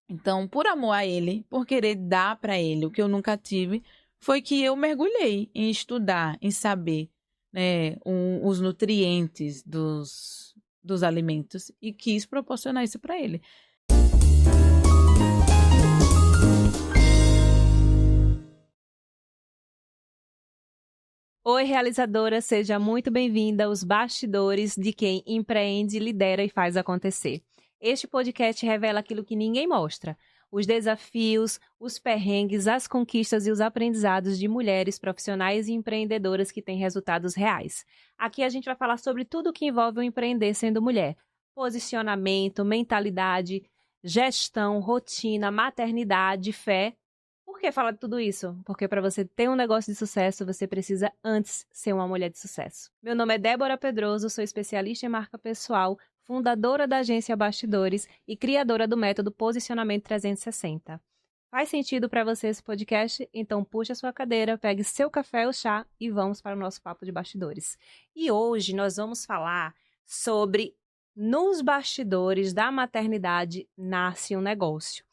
Então, por amor a ele, por querer dar para ele o que eu nunca tive, foi que eu mergulhei em estudar, em saber, né, os nutrientes dos alimentos e quis proporcionar isso para ele. Oi, realizadora, seja muito bem-vinda aos bastidores de quem empreende, lidera e faz acontecer. Este podcast revela aquilo que ninguém mostra: os desafios, os perrengues, as conquistas e os aprendizados de mulheres profissionais e empreendedoras que têm resultados reais. Aqui a gente vai falar sobre tudo o que envolve o empreender sendo mulher: posicionamento, mentalidade, gestão, rotina, maternidade, fé. Por que falar de tudo isso? Porque para você ter um negócio de sucesso, você precisa antes ser uma mulher de sucesso. Meu nome é Débora Pedroso, sou especialista em marca pessoal, fundadora da agência Bastidores e criadora do método Posicionamento 360. Faz sentido para você esse podcast? Então puxe a sua cadeira, pegue seu café ou chá e vamos para o nosso papo de bastidores. E hoje nós vamos falar sobre nos bastidores da maternidade nasce um negócio.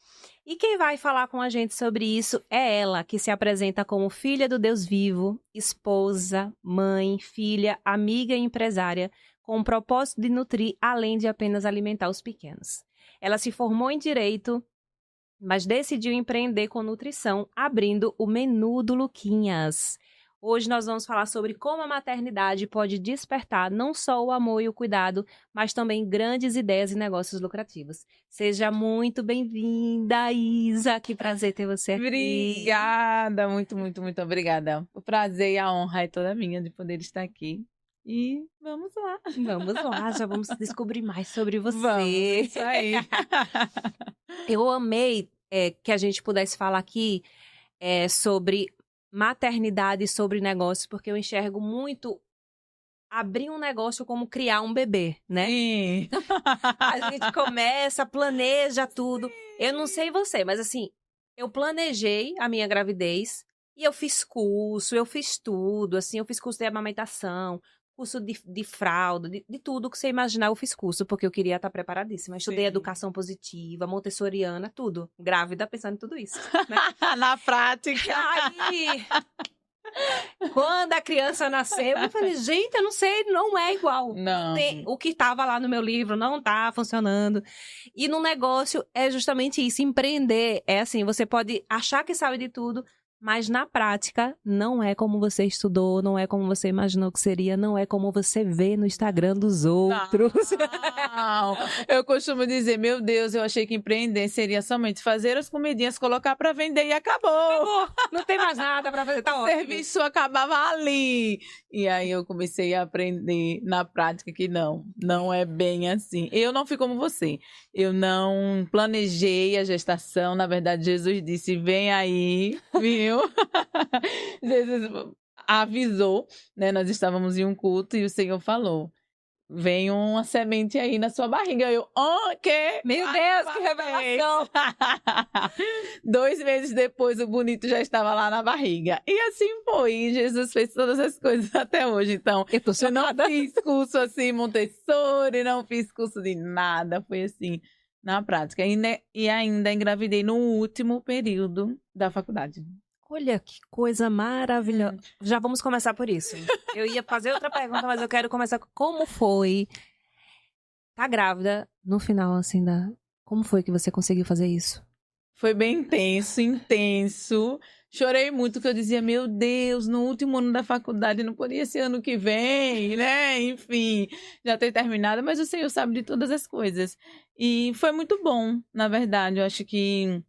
E quem vai falar com a gente sobre isso é ela, que se apresenta como filha do Deus vivo, esposa, mãe, filha, amiga e empresária, com o propósito de nutrir além de apenas alimentar os pequenos. Ela se formou em Direito, mas decidiu empreender com nutrição, abrindo o Menu do Luquinhas. Hoje nós vamos falar sobre como a maternidade pode despertar não só o amor e o cuidado, mas também grandes ideias e negócios lucrativos. Seja muito bem-vinda, Isa. Que prazer ter você aqui. Obrigada, muito, muito, muito obrigada. O prazer e a honra é toda minha de poder estar aqui. E vamos lá. Vamos lá, já vamos descobrir mais sobre você. Vamos, isso aí. Eu amei que a gente pudesse falar aqui sobre maternidade, sobre negócios, porque eu enxergo muito abrir um negócio como criar um bebê, né? Sim. A gente começa, planeja tudo. Sim. Eu não sei você, mas assim, eu planejei a minha gravidez e eu fiz curso, eu fiz tudo, assim, eu fiz curso de amamentação, curso de fralda, de tudo que você imaginar eu fiz curso, porque eu queria estar preparadíssima. Estudei educação positiva, montessoriana, tudo. Grávida, pensando em tudo isso. Né? Na prática. Aí, quando a criança nasceu, eu falei, gente, eu não sei, não é igual. Não. O que estava lá no meu livro não tá funcionando. E no negócio é justamente isso, empreender. É assim, você pode achar que sabe de tudo, mas na prática não é como você estudou, não é como você imaginou que seria, não é como você vê no Instagram dos outros. Não, eu costumo dizer, meu Deus, eu achei que empreender seria somente fazer as comidinhas, colocar para vender e acabou. Não tem mais nada para fazer, tá ótimo. O serviço acabava ali. E aí eu comecei a aprender na prática que não é bem assim. Eu não fui como você. Eu não planejei a gestação, na verdade Jesus disse, vem aí, viu? Jesus avisou, né? Nós estávamos em um culto e o Senhor falou, vem uma semente aí na sua barriga. Eu, quê? Meu Deus, que revelação! 2 meses depois, o bonito já estava lá na barriga. E assim foi. E Jesus fez todas as coisas até hoje. Então, eu não fiz curso assim, Montessori, não fiz curso de nada. Foi assim, na prática. E ainda engravidei no último período da faculdade. Olha, que coisa maravilhosa. Já vamos começar por isso. Eu ia fazer outra pergunta, mas eu quero começar com como foi tá grávida no final, assim, como foi que você conseguiu fazer isso? Foi bem intenso. Chorei muito, que eu dizia, meu Deus, no último ano da faculdade, não podia ser ano que vem, né? Enfim, já ter terminado, mas o Senhor sabe de todas as coisas. E foi muito bom, na verdade. Eu acho que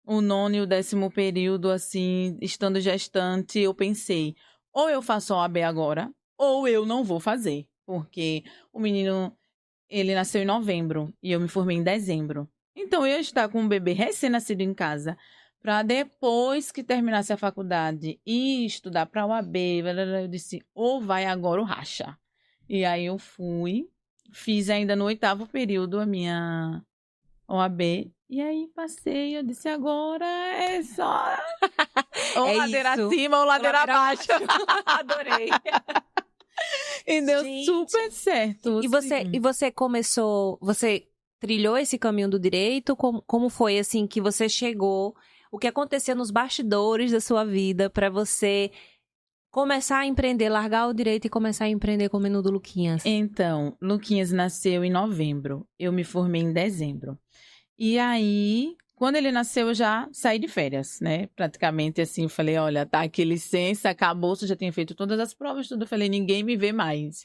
o 9º e o 10º período, assim, estando gestante, eu pensei, ou eu faço OAB agora, ou eu não vou fazer. Porque o menino, ele nasceu em novembro e eu me formei em dezembro. Então, eu ia estar com um bebê recém-nascido em casa, para depois que terminasse a faculdade e estudar para a OAB, eu disse, ou vai agora ou racha. E aí eu fui, fiz ainda no 8º período a minha OAB, e aí passei, eu disse, agora é só ou ladeira acima ou ladeira abaixo. Adorei. E deu super certo. E você começou, você trilhou esse caminho do direito? Como foi, assim, que você chegou? O que aconteceu nos bastidores da sua vida para você começar a empreender, largar o direito e começar a empreender com o Menudo Luquinhas? Então, Luquinhas nasceu em novembro. Eu me formei em dezembro. E aí, quando ele nasceu, eu já saí de férias, né? Praticamente assim, eu falei, olha, tá aqui, licença, acabou, você já tinha feito todas as provas, tudo. Eu falei, ninguém me vê mais.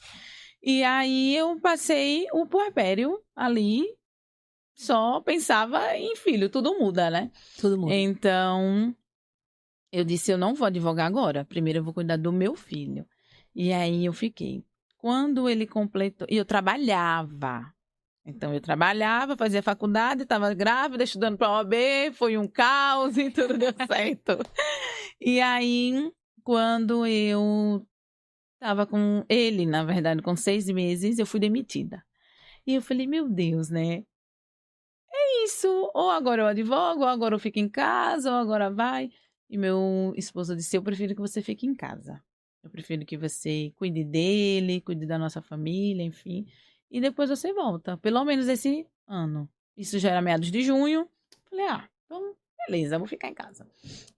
E aí, eu passei o puerpério ali, só pensava em filho, tudo muda, né? Todo mundo. Então, eu disse, eu não vou advogar agora. Primeiro eu vou cuidar do meu filho. E aí eu fiquei. Quando ele completou... E eu trabalhava. Então eu trabalhava, fazia faculdade, estava grávida, estudando para a OAB, foi um caos e tudo deu certo. E aí, quando eu estava com ele, na verdade, com 6 meses, eu fui demitida. E eu falei, meu Deus, né? Isso, ou agora eu advogo, ou agora eu fico em casa, ou agora vai. E meu esposo disse, eu prefiro que você fique em casa. Eu prefiro que você cuide dele, cuide da nossa família, enfim. E depois você volta, pelo menos esse ano. Isso já era meados de junho. Falei, então, beleza, vou ficar em casa.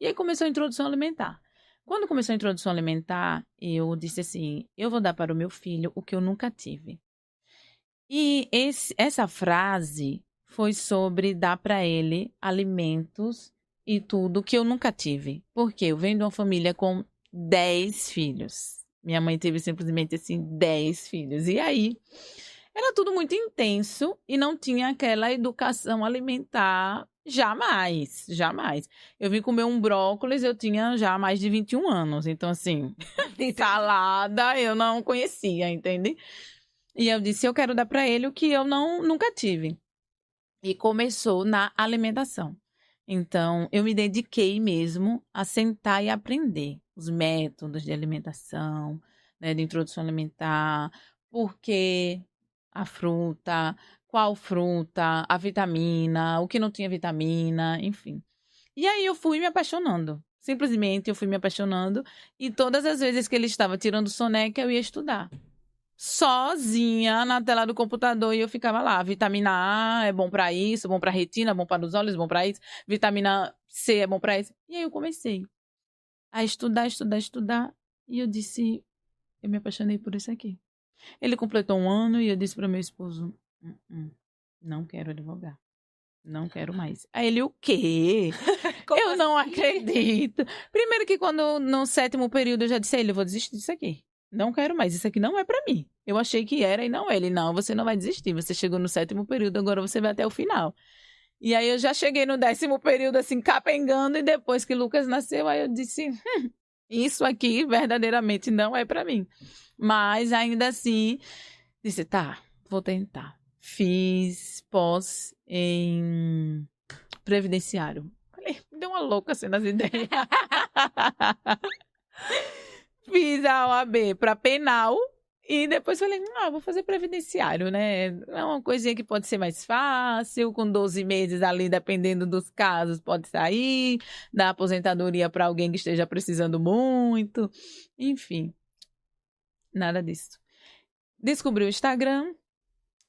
E aí começou a introdução alimentar. Quando começou a introdução alimentar, eu disse assim, eu vou dar para o meu filho o que eu nunca tive. E essa frase foi sobre dar para ele alimentos e tudo que eu nunca tive. Porque eu venho de uma família com 10 filhos. Minha mãe teve simplesmente assim 10 filhos. E aí era tudo muito intenso e não tinha aquela educação alimentar jamais, jamais. Eu vim comer um brócolis, eu tinha já mais de 21 anos. Então assim, salada eu não conhecia, entende? E eu disse, eu quero dar para ele o que eu nunca tive. E começou na alimentação. Então, eu me dediquei mesmo a sentar e aprender os métodos de alimentação, né, de introdução alimentar, porque a fruta, qual fruta, a vitamina, o que não tinha vitamina, enfim. E aí eu fui me apaixonando. Simplesmente eu fui me apaixonando e todas as vezes que ele estava tirando soneca, eu ia estudar sozinha na tela do computador e eu ficava lá. Vitamina A é bom pra isso, bom pra retina, bom para os olhos, bom pra isso. Vitamina C é bom pra isso. E aí eu comecei a estudar. E eu disse, eu me apaixonei por isso aqui. Ele completou 1 ano e eu disse para meu esposo, não quero advogar. Não quero mais. Aí ele, o quê? Eu não acredito. Primeiro que quando no 7º período eu já disse a ele, eu vou desistir disso aqui. Não quero mais, isso aqui não é pra mim. Eu achei que era e não é. Ele, não, você não vai desistir. Você chegou no 7º período, agora você vai até o final. E aí eu já cheguei no 10º período, assim, capengando, e depois que Lucas nasceu, aí eu disse, isso aqui verdadeiramente não é pra mim. Mas ainda assim, disse, tá, vou tentar. Fiz pós em previdenciário. Falei, me deu uma louca assim nas ideias. Fiz a OAB para penal e depois falei, vou fazer previdenciário, né? É uma coisinha que pode ser mais fácil, com 12 meses ali, dependendo dos casos, pode sair, dar aposentadoria para alguém que esteja precisando muito, enfim, nada disso. Descobri o Instagram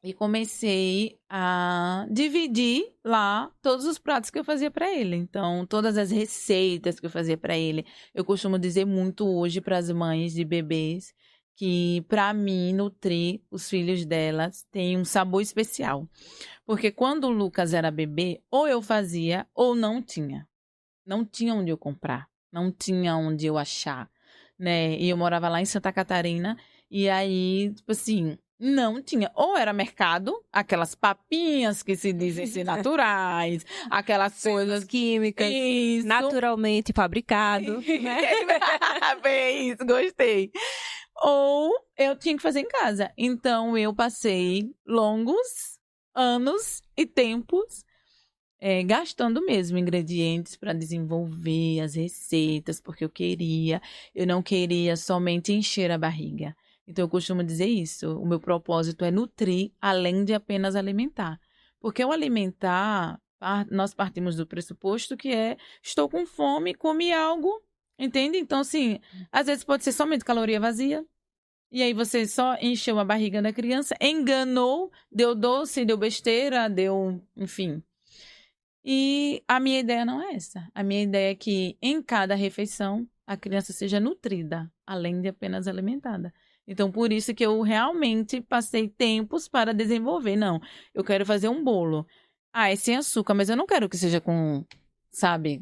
e comecei a dividir lá todos os pratos que eu fazia para ele. Então, todas as receitas que eu fazia para ele. Eu costumo dizer muito hoje para as mães de bebês que, para mim, nutrir os filhos delas tem um sabor especial. Porque quando o Lucas era bebê, ou eu fazia ou não tinha. Não tinha onde eu comprar. Não tinha onde eu achar, né? E eu morava lá em Santa Catarina. E aí, tipo assim, não tinha. Ou era mercado, aquelas papinhas que se dizem ser naturais, aquelas coisas químicas, isso. Naturalmente fabricado, né? Bem, isso, gostei. Ou eu tinha que fazer em casa. Então, eu passei longos anos e tempos gastando mesmo ingredientes para desenvolver as receitas, porque eu não queria somente encher a barriga. Então, eu costumo dizer isso, o meu propósito é nutrir, além de apenas alimentar. Porque o alimentar, nós partimos do pressuposto que estou com fome, comi algo, entende? Então, assim, às vezes pode ser somente caloria vazia, E aí você só encheu a barriga da criança, enganou, deu doce, deu besteira, deu, enfim. E a minha ideia não é essa. A minha ideia é que em cada refeição a criança seja nutrida, além de apenas alimentada. Então, por isso que eu realmente passei tempos para desenvolver. Não, eu quero fazer um bolo. Ah, é sem açúcar, mas eu não quero que seja com, sabe,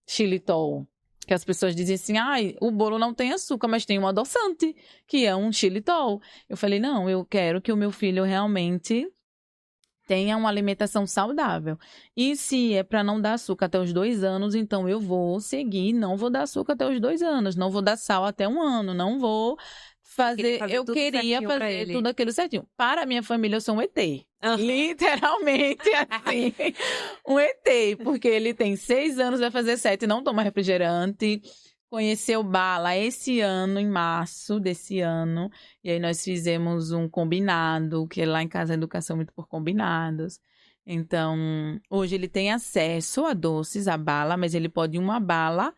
xilitol. Que as pessoas dizem assim, o bolo não tem açúcar, mas tem um adoçante, que é um xilitol. Eu falei, não, eu quero que o meu filho realmente tenha uma alimentação saudável. E se é para não dar açúcar até os 2 anos, então eu vou seguir, não vou dar açúcar até os 2 anos, não vou dar sal até 1 ano, não vou fazer... Eu queria fazer tudo aquilo certinho. Para a minha família, eu sou um ET. Literalmente, assim, um ET, porque ele tem 6 anos, vai fazer 7, não toma refrigerante. Conheceu Bala esse ano, em março desse ano, e aí nós fizemos um combinado, que lá em casa a educação é muito por combinados. Então, hoje ele tem acesso a doces, a bala, mas ele pode ir uma bala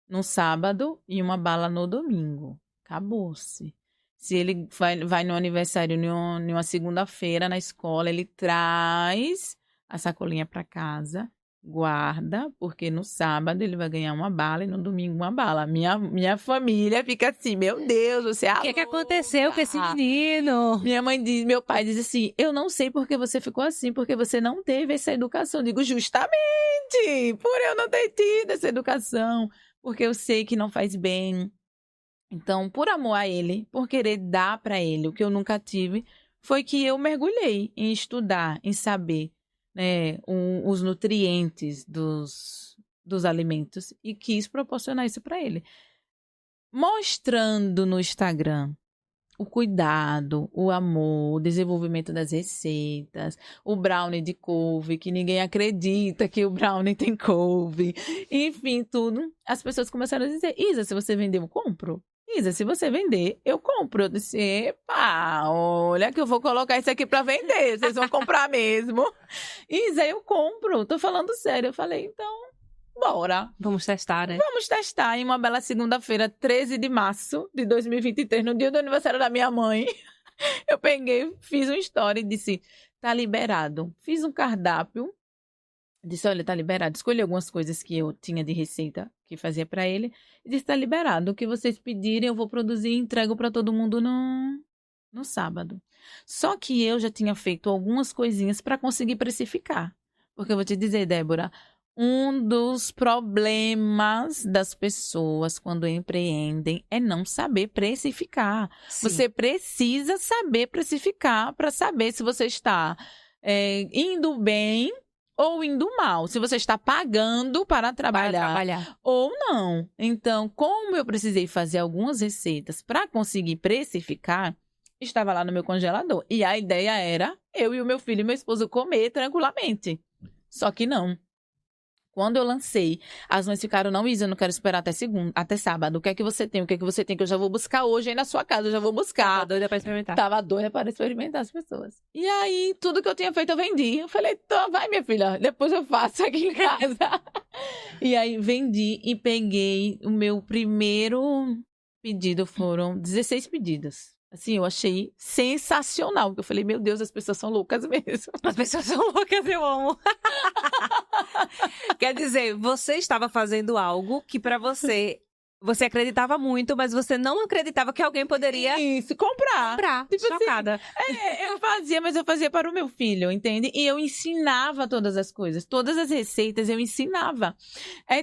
no sábado e uma bala no domingo. Acabou-se. Se ele vai no aniversário em uma segunda-feira na escola, ele traz a sacolinha para casa, guarda, porque no sábado ele vai ganhar uma bala e no domingo uma bala. Minha família fica assim, meu Deus, você é O que aconteceu com esse menino? Meu pai diz assim, eu não sei porque você ficou assim, porque você não teve essa educação. Eu digo, justamente, por eu não ter tido essa educação, porque eu sei que não faz bem. Então, por amor a ele, por querer dar para ele o que eu nunca tive, foi que eu mergulhei em estudar, em saber, né, os nutrientes dos alimentos e quis proporcionar isso para ele. Mostrando no Instagram o cuidado, o amor, o desenvolvimento das receitas, o brownie de couve, que ninguém acredita que o brownie tem couve, enfim, tudo. As pessoas começaram a dizer, Isa, se você vender, eu compro. Isa, se você vender, eu compro. Eu disse, epa, olha que eu vou colocar isso aqui para vender, vocês vão comprar mesmo. Isa, eu compro, tô falando sério. Eu falei, então, bora. Vamos testar, né? Vamos testar em uma bela segunda-feira, 13 de março de 2023, no dia do aniversário da minha mãe. Eu peguei, fiz um story e disse, tá liberado. Fiz um cardápio. Disse, olha, tá liberado. Escolhi algumas coisas que eu tinha de receita que fazia para ele. E disse, tá liberado. O que vocês pedirem, eu vou produzir e entrego para todo mundo no sábado. Só que eu já tinha feito algumas coisinhas para conseguir precificar. Porque eu vou te dizer, Débora, um dos problemas das pessoas quando empreendem é não saber precificar. Sim. Você precisa saber precificar para saber se você está indo bem ou indo mal, se você está pagando para trabalhar ou não. Então, como eu precisei fazer algumas receitas para conseguir precificar, estava lá no meu congelador. E a ideia era eu e o meu filho e meu esposo comer tranquilamente. Só que não. Quando eu lancei, as mães ficaram, não, Isa, eu não quero esperar até sábado. O que é que você tem? O que é que você tem? Que eu já vou buscar hoje aí na sua casa, eu já vou buscar. Tava doida para experimentar. Tava doida para experimentar as pessoas. E aí, tudo que eu tinha feito, eu vendi. Eu falei, então, vai, minha filha, depois eu faço aqui em casa. E aí, vendi e peguei o meu primeiro pedido, foram 16 pedidos. Assim, eu achei sensacional. Eu falei, meu Deus, as pessoas são loucas mesmo. As pessoas são loucas, eu amo. Quer dizer, você estava fazendo algo que para você acreditava muito, mas você não acreditava que alguém poderia... Isso, comprar. Tipo chocada. Assim, eu fazia, mas eu fazia para o meu filho, entende? E eu ensinava todas as coisas. Todas as receitas eu ensinava.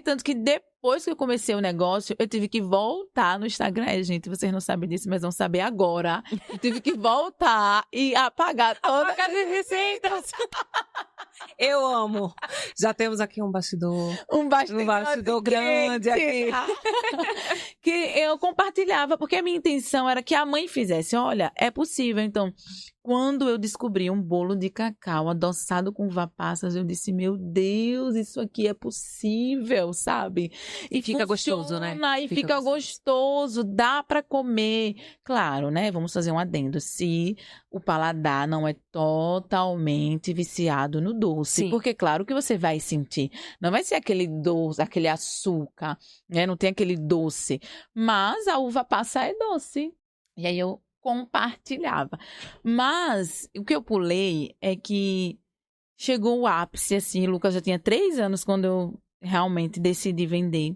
Tanto que depois que eu comecei o negócio, eu tive que voltar no Instagram. Gente, vocês não sabem disso, mas vão saber agora. Eu tive que voltar e apagar todas as receitas. Eu amo. Já temos aqui um bastidor. Um bastidor grande aqui. Que eu compartilhava, porque a minha intenção era que a mãe fizesse. Olha, é possível. Então, quando eu descobri um bolo de cacau adoçado com uva passas, eu disse, meu Deus, isso aqui é possível, sabe? E fica gostoso, né? E fica gostoso, dá para comer. Claro, né? Vamos fazer um adendo. Se o paladar não é totalmente viciado no doce. Sim. Porque claro que você vai sentir. Não vai ser aquele doce, aquele açúcar, né? Não tem aquele doce. Mas a uva passa é doce. E aí eu compartilhava. Mas o que eu pulei é que chegou o ápice, assim, Lucas já tinha 3 anos quando eu realmente decidi vender,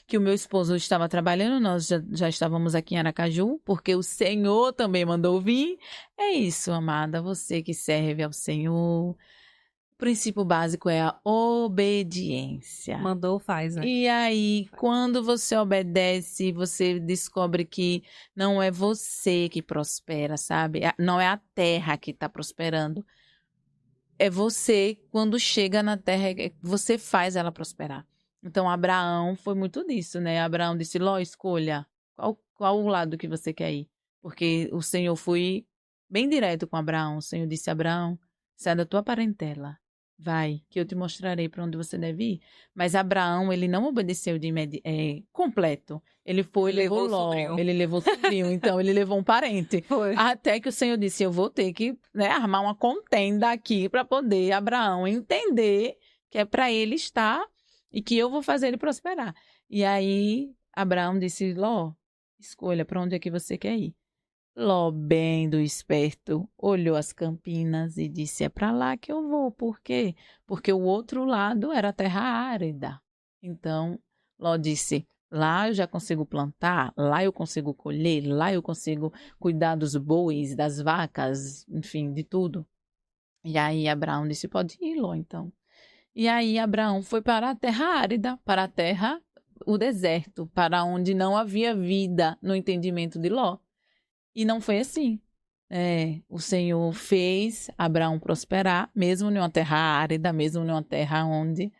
que o meu esposo estava trabalhando, nós já estávamos aqui em Aracaju, porque o Senhor também mandou vir. É isso, amada, você que serve ao Senhor. O princípio básico é a obediência. Mandou, faz, né? E aí, quando você obedece, você descobre que não é você que prospera, sabe? Não é a terra que está prosperando. É você, quando chega na terra, você faz ela prosperar. Então, Abraão foi muito disso, né? Abraão disse, Ló, escolha qual o lado que você quer ir. Porque o Senhor foi bem direto com Abraão. O Senhor disse, Abraão, sai da tua parentela. Vai, que eu te mostrarei para onde você deve ir. Mas Abraão, ele não obedeceu de completo. Ele foi, levou Ló. Ele levou o sobrinho. Então, ele levou um parente. Foi. Até que o Senhor disse, eu vou ter que, né, armar uma contenda aqui para poder Abraão entender que é para ele estar e que eu vou fazer ele prosperar. E aí, Abraão disse, Ló, escolha para onde é que você quer ir. Ló, bem do esperto, olhou as campinas e disse, é para lá que eu vou. Por quê? Porque o outro lado era terra árida. Então, Ló disse, lá eu já consigo plantar, lá eu consigo colher, lá eu consigo cuidar dos bois, das vacas, enfim, de tudo. E aí Abraão disse, pode ir, Ló, então. E aí Abraão foi para a terra árida, para a terra, o deserto, para onde não havia vida no entendimento de Ló. E não foi assim. O Senhor fez Abraão prosperar, mesmo numa terra árida, mesmo numa terra onde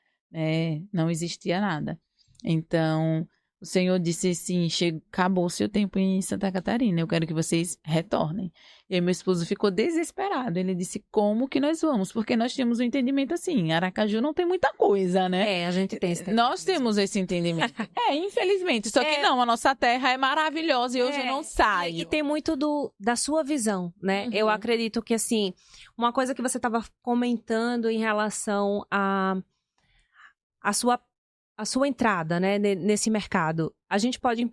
não existia nada. Então, o Senhor disse assim, acabou o seu tempo em Santa Catarina, eu quero que vocês retornem. E aí meu esposo ficou desesperado, ele disse, como que nós vamos? Porque nós tínhamos um entendimento assim, Aracaju não tem muita coisa, né? A gente tem esse entendimento. Nós temos esse entendimento. Infelizmente, só que não, a nossa terra é maravilhosa e hoje eu não saio. E tem muito da sua visão, né? Uhum. Eu acredito que, assim, uma coisa que você estava comentando em relação à sua entrada, né, nesse mercado. A gente pode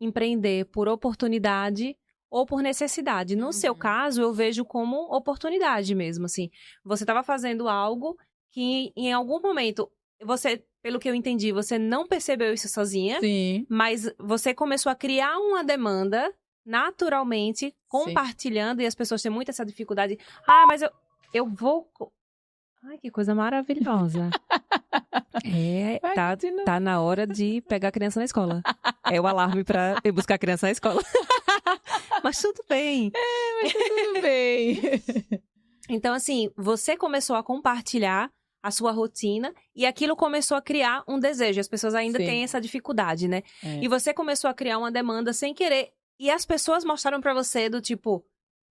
empreender por oportunidade ou por necessidade. No seu caso, eu vejo como oportunidade mesmo, assim. Você estava fazendo algo que, em algum momento, você, pelo que eu entendi, você não percebeu isso sozinha. Sim. Mas você começou a criar uma demanda naturalmente, compartilhando, e as pessoas têm muito essa dificuldade. Mas eu vou... Ai, que coisa maravilhosa. Tá na hora de pegar a criança na escola. É o alarme pra ir buscar a criança na escola. Mas tudo bem. Mas tudo bem. Então, assim, você começou a compartilhar a sua rotina e aquilo começou a criar um desejo. As pessoas ainda têm essa dificuldade, né? E você começou a criar uma demanda sem querer. E as pessoas mostraram pra você do tipo,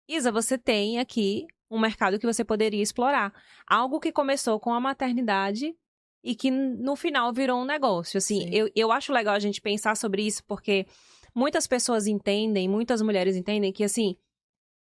Isa, você tem aqui um mercado que você poderia explorar. Algo que começou com a maternidade e que no final virou um negócio. Assim, eu acho legal a gente pensar sobre isso porque muitas pessoas entendem, muitas mulheres entendem que, assim,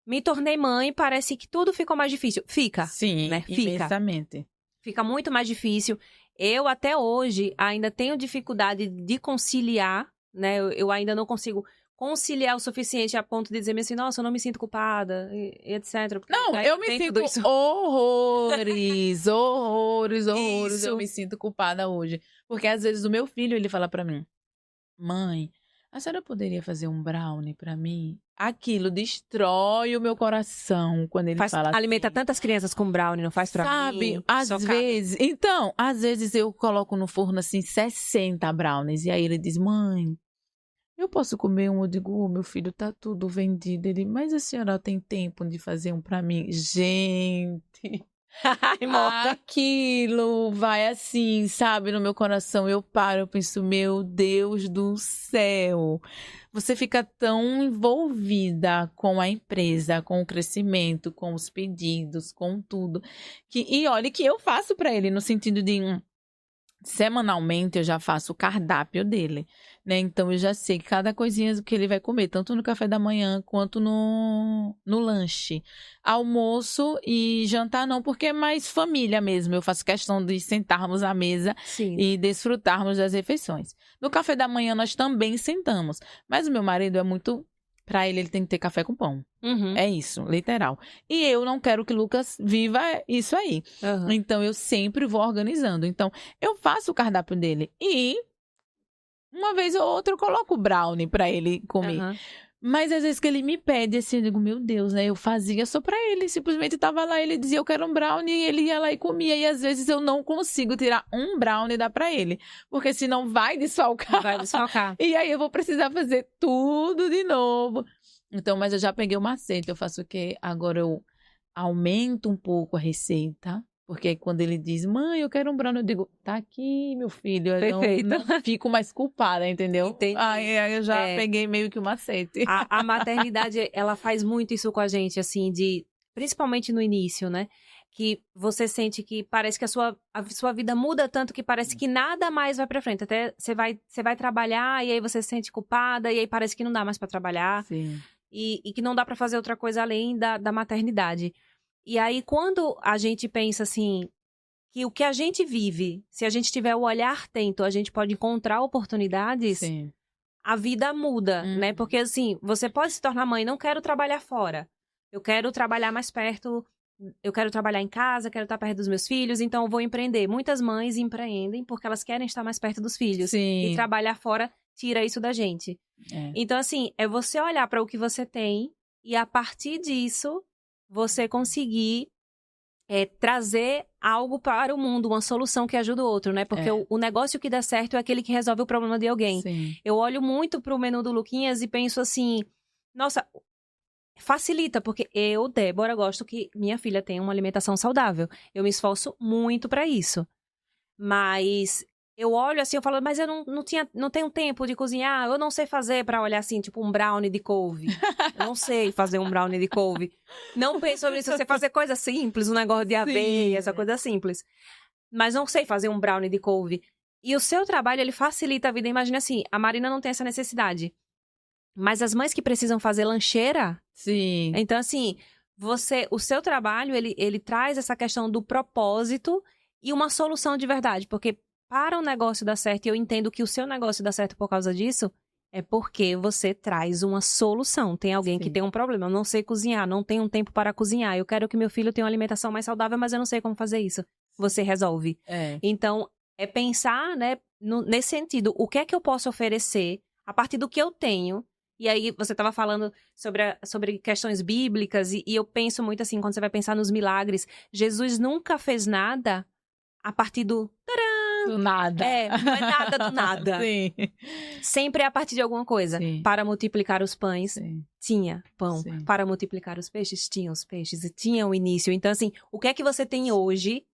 me tornei mãe, parece que tudo ficou mais difícil. Fica. Sim, né? Fica. Imensamente. Fica muito mais difícil. Eu, até hoje, ainda tenho dificuldade de conciliar, né? Eu ainda não consigo conciliar o suficiente a ponto de dizer assim, nossa, eu não me sinto culpada, e etc. Não, eu me sinto horrores. Isso. Eu me sinto culpada hoje. Porque às vezes o meu filho, ele fala pra mim, mãe, a senhora poderia fazer um brownie pra mim? Aquilo destrói o meu coração quando ele fala alimenta assim. tantas crianças com brownie, não faz pra mim? Sabe, às vezes eu coloco no forno assim 60 brownies e aí ele diz, mãe, eu posso comer um? Eu digo, meu filho, tá tudo vendido. Ele, mas a senhora tem tempo de fazer um pra mim? Gente, aquilo vai assim, sabe, no meu coração. Eu paro, eu penso, meu Deus do céu. Você fica tão envolvida com a empresa, com o crescimento, com os pedidos, com tudo. E olha que eu faço pra ele, no sentido de... semanalmente eu já faço o cardápio dele, né? Então eu já sei cada coisinha que ele vai comer, tanto no café da manhã quanto no lanche. Almoço e jantar não, porque é mais família mesmo. Eu faço questão de sentarmos à mesa e desfrutarmos das refeições. No café da manhã nós também sentamos, mas o meu marido é muito Pra ele tem que ter café com pão. Uhum. É isso, literal. E eu não quero que Lucas viva isso aí. Uhum. Então, eu sempre vou organizando. Então, eu faço o cardápio dele. E uma vez ou outra eu coloco o brownie pra ele comer. Uhum. Mas às vezes que ele me pede, assim, eu digo, meu Deus, né? Eu fazia só pra ele. Simplesmente tava lá, ele dizia, eu quero um brownie, e ele ia lá e comia. E às vezes eu não consigo tirar um brownie e dar pra ele. Porque senão vai desfalcar. Vai desfalcar. E aí eu vou precisar fazer tudo de novo. Então, mas eu já peguei o macete. Eu faço o quê? Agora eu aumento um pouco a receita. Porque aí quando ele diz, mãe, eu quero um brownie, eu digo, tá aqui, meu filho. Eu Perfeito. não fico mais culpada, entendeu? Entendi. Aí eu já peguei meio que o macete. A maternidade, ela faz muito isso com a gente, assim, principalmente no início, né? Que você sente que parece que a sua vida muda tanto que parece que nada mais vai pra frente. Até você vai trabalhar e aí você se sente culpada e aí parece que não dá mais pra trabalhar. Sim. E que não dá pra fazer outra coisa além da maternidade. E aí, quando a gente pensa assim, que o que a gente vive, se a gente tiver o olhar atento, a gente pode encontrar oportunidades, Sim. a vida muda, né? Uhum. Porque assim, você pode se tornar mãe, não quero trabalhar fora. Eu quero trabalhar mais perto, eu quero trabalhar em casa, quero estar perto dos meus filhos, então eu vou empreender. Muitas mães empreendem porque elas querem estar mais perto dos filhos. Sim. E trabalhar fora tira isso da gente. É. Então, assim, é você olhar para o que você tem e a partir disso você conseguir trazer algo para o mundo, uma solução que ajuda o outro, né? Porque o negócio que dá certo é aquele que resolve o problema de alguém. Sim. Eu olho muito pro menu do Luquinhas e penso assim, nossa, facilita, porque eu, Débora, gosto que minha filha tenha uma alimentação saudável. Eu me esforço muito para isso. Mas eu olho assim, eu falo, mas eu não tenho tempo de cozinhar, eu não sei fazer pra olhar assim, tipo um brownie de couve. Eu não sei fazer um brownie de couve. Não penso sobre isso, eu sei fazer coisa simples, um negócio de aveia, essa coisa simples. Mas não sei fazer um brownie de couve. E o seu trabalho, ele facilita a vida. Imagina assim, a Marina não tem essa necessidade. Mas as mães que precisam fazer lancheira... Sim. Então, assim, o seu trabalho, ele traz essa questão do propósito e uma solução de verdade. Porque para o negócio dar certo, e eu entendo que o seu negócio dá certo por causa disso, é porque você traz uma solução. Tem alguém que tem um problema, eu não sei cozinhar, não tenho um tempo para cozinhar, eu quero que meu filho tenha uma alimentação mais saudável, mas eu não sei como fazer isso. Você resolve. Então, é pensar, né, nesse sentido, o que é que eu posso oferecer a partir do que eu tenho. E aí, você estava falando sobre questões bíblicas, e eu penso muito assim, quando você vai pensar nos milagres, Jesus nunca fez nada a partir do nada. Não é nada do nada. Sim. Sempre é a partir de alguma coisa. Sim. Para multiplicar os pães, tinha pão. Sim. Para multiplicar os peixes, tinha os peixes. E tinha o início. Então, assim, o que é que você tem hoje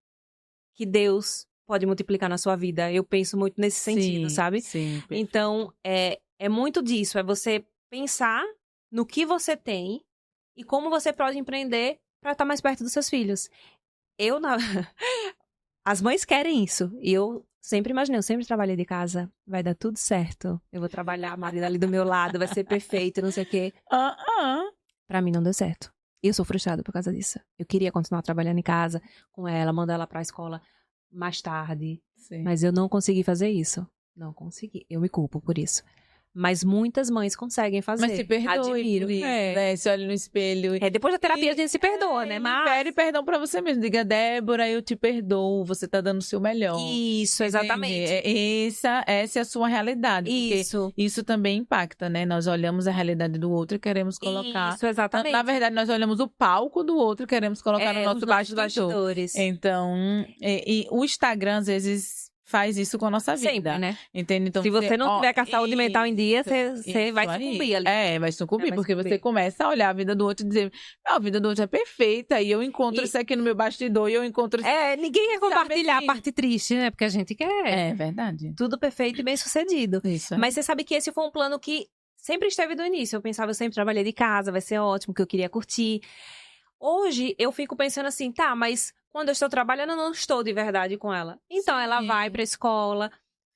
que Deus pode multiplicar na sua vida? Eu penso muito nesse sentido, sabe? Sim. Então, é muito disso. É você pensar no que você tem e como você pode empreender para estar mais perto dos seus filhos. As mães querem isso. E eu sempre imaginei, eu sempre trabalhei de casa. Vai dar tudo certo. Eu vou trabalhar, a Marina ali do meu lado, vai ser perfeito, não sei o quê. Pra mim não deu certo. Eu sou frustrada por causa disso. Eu queria continuar trabalhando em casa com ela, mandar ela pra escola mais tarde. Sim. Mas eu não consegui fazer isso. Não consegui. Eu me culpo por isso. Mas muitas mães conseguem fazer. Mas se perdoe Admiro. por isso, né? Se olha no espelho. Depois da terapia a gente se perdoa, né? Mas... Pede perdão pra você mesmo. Diga, Débora, eu te perdoo. Você tá dando o seu melhor. Isso, exatamente. Essa é a sua realidade. Isso. Porque isso também impacta, né? Nós olhamos a realidade do outro e queremos colocar... Isso, exatamente. Na verdade, nós olhamos o palco do outro e queremos colocar no nosso bastidores. Então, o Instagram, às vezes... faz isso com a nossa vida. Sempre, né? Entende? Então, se você não tiver com a saúde mental em dia, você vai sucumbir ali. Vai sucumbir, porque você começa a olhar a vida do outro e dizer, a vida do outro é perfeita, e eu encontro isso aqui no meu bastidor, e eu encontro isso... ninguém quer compartilhar a parte triste, né? Porque a gente quer... É verdade. Tudo perfeito e bem sucedido. Isso. Mas você sabe que esse foi um plano que sempre esteve do início. Eu pensava, eu sempre trabalhei de casa, vai ser ótimo, que eu queria curtir. Hoje, eu fico pensando assim, tá, mas... quando eu estou trabalhando, eu não estou de verdade com ela. Então, ela vai pra escola,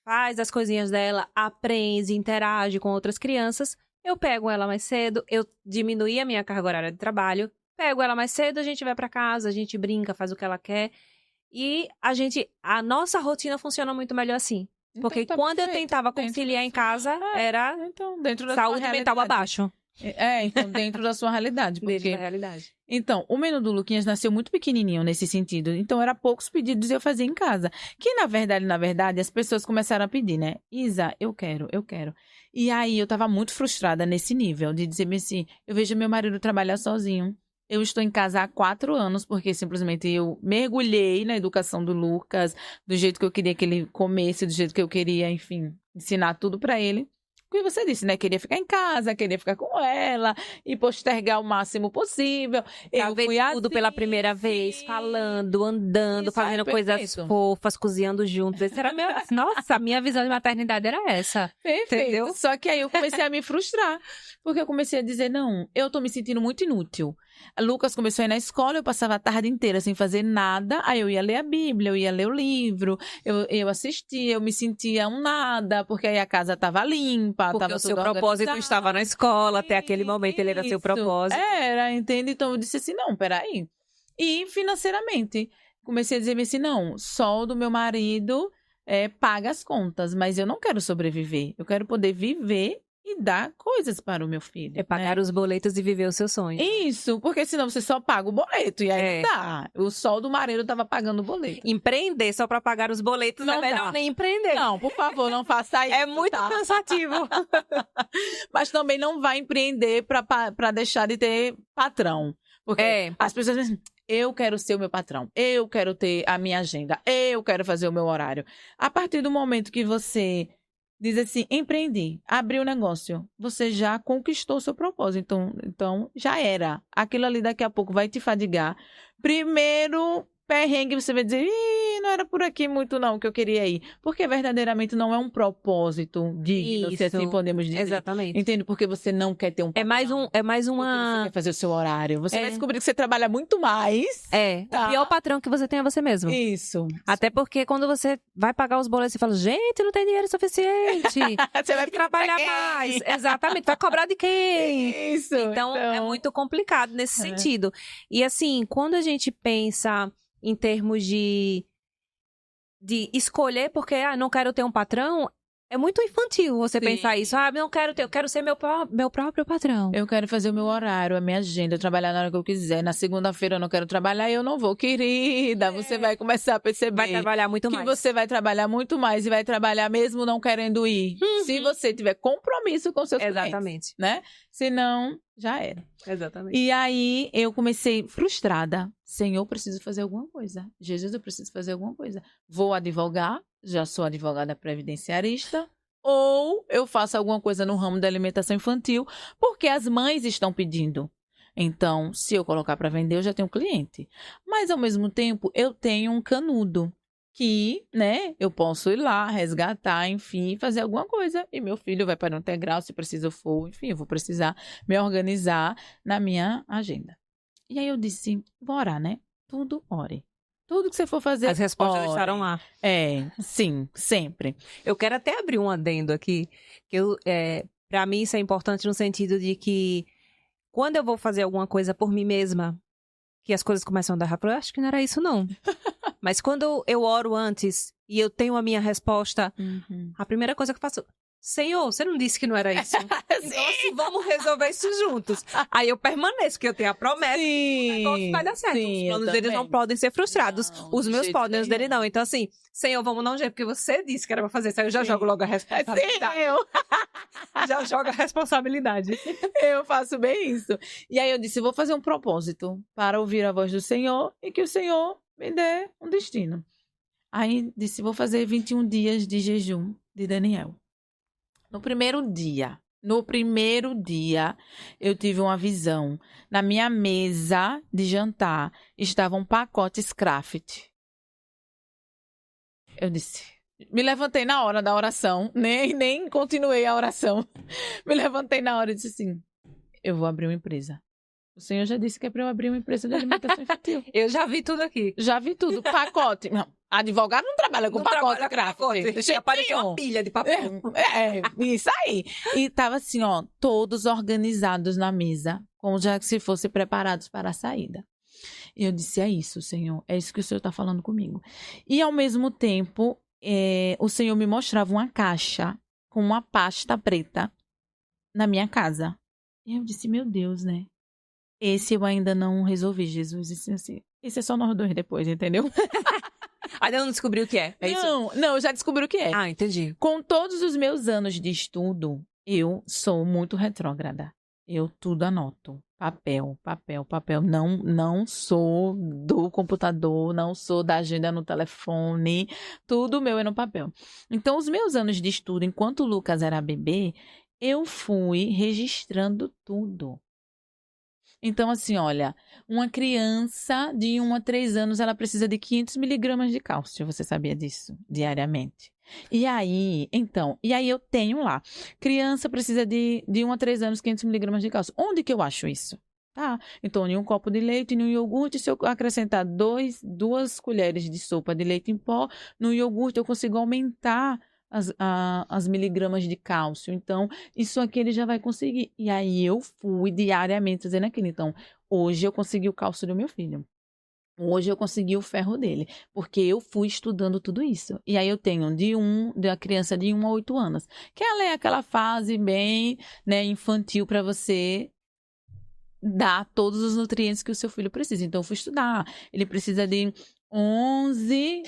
faz as coisinhas dela, aprende, interage com outras crianças. Eu pego ela mais cedo, eu diminuí a minha carga horária de trabalho. Pego ela mais cedo, a gente vai pra casa, a gente brinca, faz o que ela quer. E a nossa rotina funciona muito melhor assim. Porque Então, quando eu tentava conciliar em casa, era dentro da saúde mental abaixo. Então, dentro da sua realidade. Dentro Porque... da realidade. Então, o menu do Luquinhas nasceu muito pequenininho nesse sentido. Então, era poucos pedidos eu fazia em casa. Que, na verdade, as pessoas começaram a pedir, né? Isa, eu quero. E aí, eu tava muito frustrada nesse nível de dizer assim, eu vejo meu marido trabalhar sozinho. Eu estou em casa há 4 anos, porque simplesmente eu mergulhei na educação do Lucas, do jeito que eu queria que ele comesse, do jeito que eu queria, enfim, ensinar tudo pra ele. O que você disse, né? Queria ficar em casa, queria ficar com ela e postergar o máximo possível. Eu Eu ver fui tudo assim, pela primeira vez, falando, andando, Isso, fazendo coisas perfeito. fofas, cozinhando juntos. Esse era meu... Nossa, a minha visão de maternidade era essa. Perfeito. Entendeu? Só que aí eu comecei a me frustrar, porque eu comecei a dizer, não, eu tô me sentindo muito inútil. A Lucas começou a ir na escola, eu passava a tarde inteira sem fazer nada, aí eu ia ler a Bíblia, eu ia ler o livro, eu assistia, eu me sentia um nada, porque aí a casa tava limpa, Porque tava o seu tudo propósito organizado. estava na escola, até aquele momento ele era seu Isso. propósito. Era, entende? Então eu disse assim, não, peraí. E financeiramente, comecei a dizer assim, não, só o do meu marido paga as contas, mas eu não quero sobreviver. Eu quero poder viver e dar coisas para o meu filho. É pagar os boletos e viver os seus sonhos. Isso, porque senão você só paga o boleto. E aí É. não dá. O sol do marido tava pagando o boleto. Empreender só para pagar os boletos Não é melhor dá. nem empreender. Não, por favor, não faça isso. É muito tá? cansativo. Mas também não vai empreender para deixar de ter patrão. Porque as pessoas dizem, eu quero ser o meu patrão, eu quero ter a minha agenda, eu quero fazer o meu horário. A partir do momento que você diz assim, empreendi, abri o negócio, você já conquistou o seu propósito. Então, já era. Aquilo ali daqui a pouco vai te fadigar. Primeiro perrengue, você vai dizer, não era por aqui muito não que eu queria ir. Porque verdadeiramente não é um propósito digno, se assim podemos dizer. Exatamente. Entende? Porque você não quer ter um patrão. É mais Porque uma... você quer fazer o seu horário. Você vai descobrir que você trabalha muito mais. O pior patrão que você tem é você mesmo. Isso. Até porque quando você vai pagar os boletos e fala, gente, não tem dinheiro suficiente. Você vai trabalhar mais. Exatamente. Vai cobrar de quem? Isso. Então, é muito complicado nesse sentido. E assim, quando a gente pensa em termos de escolher, porque não quero ter um patrão, é muito infantil você pensar isso. Não quero ter, eu quero ser meu próprio patrão. Eu quero fazer o meu horário, a minha agenda, trabalhar na hora que eu quiser. Na segunda-feira eu não quero trabalhar, eu não vou. Querida, você vai começar a perceber. Vai trabalhar muito mais. Que você vai trabalhar muito mais e vai trabalhar mesmo não querendo ir. Se você tiver compromisso com seus clientes, né? Senão, já era. Exatamente. E aí, eu comecei frustrada. Senhor, eu preciso fazer alguma coisa. Jesus, eu preciso fazer alguma coisa. Vou advogar, já sou advogada previdenciarista, ou eu faço alguma coisa no ramo da alimentação infantil, porque as mães estão pedindo. Então, se eu colocar para vender, eu já tenho cliente. Mas, ao mesmo tempo, eu tenho um canudo que, né, eu posso ir lá, resgatar, enfim, fazer alguma coisa. E meu filho vai para o integral, se preciso for, enfim, eu vou precisar me organizar na minha agenda. E aí eu disse, vou orar, né? Tudo ore. Tudo que você for fazer, as respostas ore. Estarão lá. Sim, sempre. Eu quero até abrir um adendo aqui, que para mim isso é importante no sentido de que quando eu vou fazer alguma coisa por mim mesma, que as coisas começam a dar rápido, eu acho que não era isso não. Mas quando eu oro antes e eu tenho a minha resposta, a primeira coisa que eu faço, Senhor, você não disse que não era isso? Então, assim, vamos resolver isso juntos. Aí eu permaneço, que eu tenho a promessa que o negócio vai dar certo. Os planos deles não podem ser frustrados. Não, os meus podem, os nenhum. dele não. Então, assim, Senhor, vamos dar um jeito, porque você disse que era pra fazer isso. Aí eu já jogo logo a responsabilidade. Já jogo a responsabilidade. Eu faço bem isso. E aí eu disse, vou fazer um propósito para ouvir a voz do Senhor e que o Senhor me dê um destino. Aí disse, vou fazer 21 dias de jejum de Daniel. No primeiro dia, eu tive uma visão. Na minha mesa de jantar estavam pacotes Kraft. Eu disse, me levantei na hora da oração, nem continuei a oração. Me levantei na hora e disse assim, eu vou abrir uma empresa. O Senhor já disse que é para eu abrir uma empresa de alimentação infantil. Eu já vi tudo aqui. Já vi tudo. Pacote. Não, advogado não trabalha com pacote Kraft. Apareceu uma pilha de papel. Isso aí. E tava assim, ó, todos organizados na mesa, como já se fossem preparados para a saída. E eu disse, é isso, Senhor. É isso que o Senhor está falando comigo. E, ao mesmo tempo, o Senhor me mostrava uma caixa com uma pasta preta na minha casa. E eu disse, meu Deus, né? Esse eu ainda não resolvi, Jesus. Esse é só nós dois depois, entendeu? Ainda não descobriu o que é? É isso? Não, eu já descobri o que é. Ah, entendi. Com todos os meus anos de estudo, eu sou muito retrógrada. Eu tudo anoto. Papel. Não sou do computador, não sou da agenda no telefone. Tudo meu é no papel. Então, os meus anos de estudo, enquanto o Lucas era bebê, eu fui registrando tudo. Então, assim, olha, uma criança de 1 a 3 anos, ela precisa de 500 miligramas de cálcio. Você sabia disso? Diariamente. E aí eu tenho lá. Criança precisa de 1 a 3 anos, 500 miligramas de cálcio. Onde que eu acho isso? Tá? Então, em um copo de leite, no iogurte, se eu acrescentar 2 colheres de sopa de leite em pó, no iogurte eu consigo aumentar as miligramas de cálcio. Então, isso aqui ele já vai conseguir. E aí eu fui diariamente fazendo aquilo. Então, hoje eu consegui o cálcio do meu filho. Hoje eu consegui o ferro dele, porque eu fui estudando tudo isso. E aí eu tenho da criança de 1 a 8 anos, que ela é aquela fase bem, né, infantil para você dar todos os nutrientes que o seu filho precisa. Então eu fui estudar. Ele precisa de 11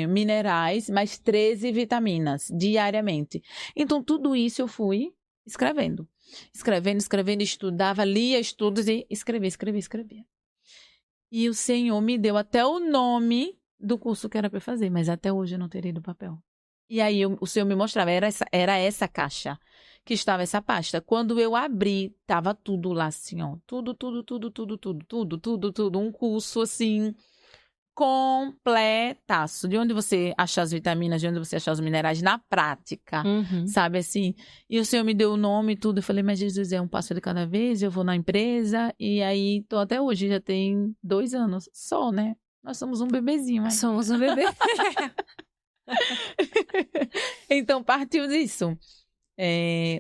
minerais, mais 13 vitaminas diariamente. Então tudo isso eu fui escrevendo. Escrevendo, estudava, lia estudos e escrevia. E o Senhor me deu até o nome do curso que era para eu fazer, mas até hoje eu não terei do papel. E aí o Senhor me mostrava, era essa caixa que estava essa pasta. Quando eu abri, tava tudo lá assim, ó. Tudo. Um curso assim, completaço. De onde você achar as vitaminas, de onde você achar os minerais na prática, sabe assim? E o Senhor me deu o nome e tudo. Eu falei, mas Jesus, é um passo de cada vez, eu vou na empresa. E aí, tô até hoje, já tem 2 anos só, né? Nós somos um bebezinho. Mas... Somos um bebê. Então, partiu disso.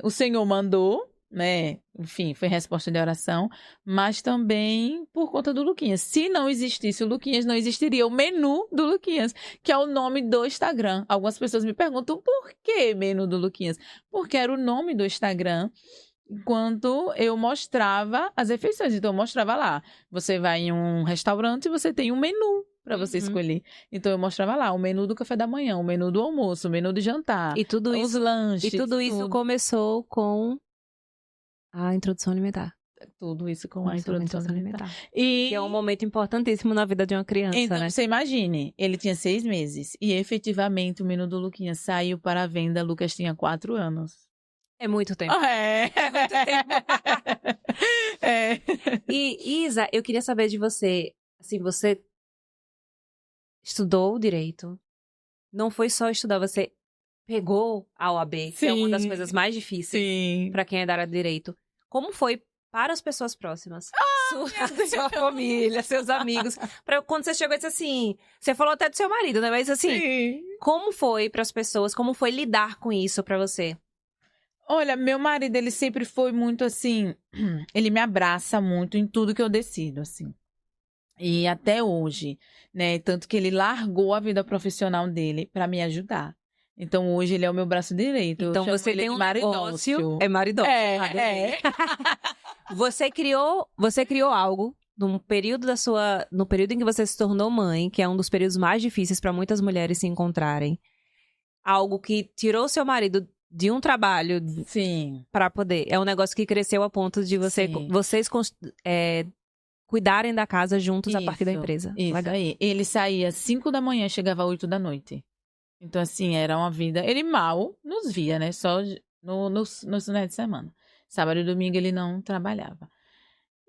O Senhor mandou, né? Enfim, foi resposta de oração, mas também por conta do Luquinhas. Se não existisse o Luquinhas, não existiria o menu do Luquinhas, que é o nome do Instagram. Algumas pessoas me perguntam por que menu do Luquinhas? Porque era o nome do Instagram enquanto eu mostrava as refeições. Então, eu mostrava lá. Você vai em um restaurante e você tem um menu para você escolher. Então, eu mostrava lá o menu do café da manhã, o menu do almoço, o menu do jantar, E tudo os lanches. E tudo isso começou com a introdução alimentar. Tudo isso com a introdução alimentar. Que é um momento importantíssimo na vida de uma criança, então, né? Você imagine, ele tinha 6 meses e efetivamente o menu do Luquinhas saiu para a venda. Lucas tinha 4 anos. É muito tempo. É muito tempo. E, Isa, eu queria saber de você, assim, você estudou direito, não foi só estudar, você pegou a OAB, que é uma das coisas mais difíceis para quem é da área de direito. Como foi para as pessoas próximas? Sua família, seus amigos. Quando você chegou e disse assim, você falou até do seu marido, né? Mas assim, como foi para as pessoas, como foi lidar com isso para você? Olha, meu marido, ele sempre foi muito assim, ele me abraça muito em tudo que eu decido, assim. E até hoje, né? Tanto que ele largou a vida profissional dele para me ajudar. Então, hoje ele é o meu braço direito. Então, você tem um negócio... É maridócio. Você criou algo no período em que você se tornou mãe, que é um dos períodos mais difíceis para muitas mulheres se encontrarem. Algo que tirou seu marido de um trabalho para poder. É um negócio que cresceu a ponto de vocês cuidarem da casa juntos a partir da empresa. Isso aí. Ele saía às 5 da manhã, chegava às 8 da noite. Então, assim, era uma vida... Ele mal nos via, né? Só nos finais de semana. Sábado e domingo ele não trabalhava.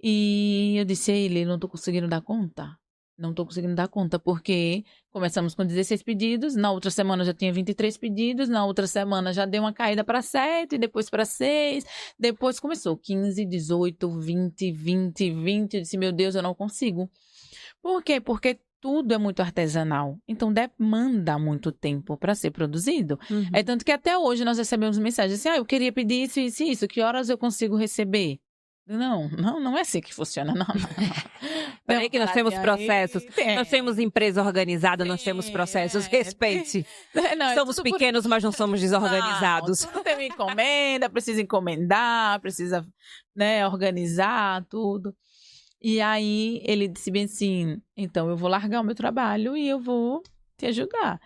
E eu disse a ele, não tô conseguindo dar conta. Não tô conseguindo dar conta, porque começamos com 16 pedidos, na outra semana já tinha 23 pedidos, na outra semana já deu uma caída para 7, depois para 6, depois começou 15, 18, 20. Eu disse, meu Deus, eu não consigo. Por quê? Porque tudo é muito artesanal, então demanda muito tempo para ser produzido. É tanto que até hoje nós recebemos mensagens assim, eu queria pedir isso, que horas eu consigo receber? Não é assim que funciona, não. Peraí que nós temos processos, nós temos empresa organizada, nós temos processos, respeite. Somos pequenos, mas não somos desorganizados. Não tem encomenda, precisa encomendar, precisa né, organizar tudo. E aí ele disse bem assim, então eu vou largar o meu trabalho e eu vou te ajudar.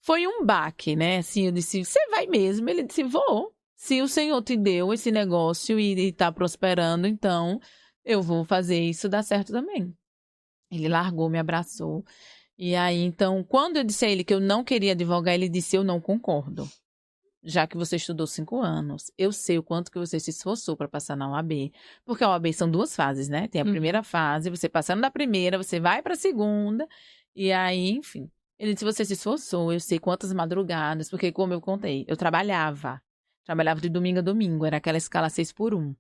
Foi um baque, né? Assim, eu disse, você vai mesmo? Ele disse, vou. Se o Senhor te deu esse negócio e tá prosperando, então eu vou fazer isso dar certo também. Ele largou, me abraçou. E aí, então, quando eu disse a ele que eu não queria advogar, ele disse, eu não concordo. Já que você estudou 5 anos, eu sei o quanto que você se esforçou para passar na OAB. Porque a OAB são 2 fases, né? Tem a primeira fase, você passando da primeira, você vai para a segunda. E aí, enfim. Ele disse, você se esforçou, eu sei quantas madrugadas. Porque, como eu contei, eu trabalhava. Trabalhava de domingo a domingo, era aquela escala 6x1.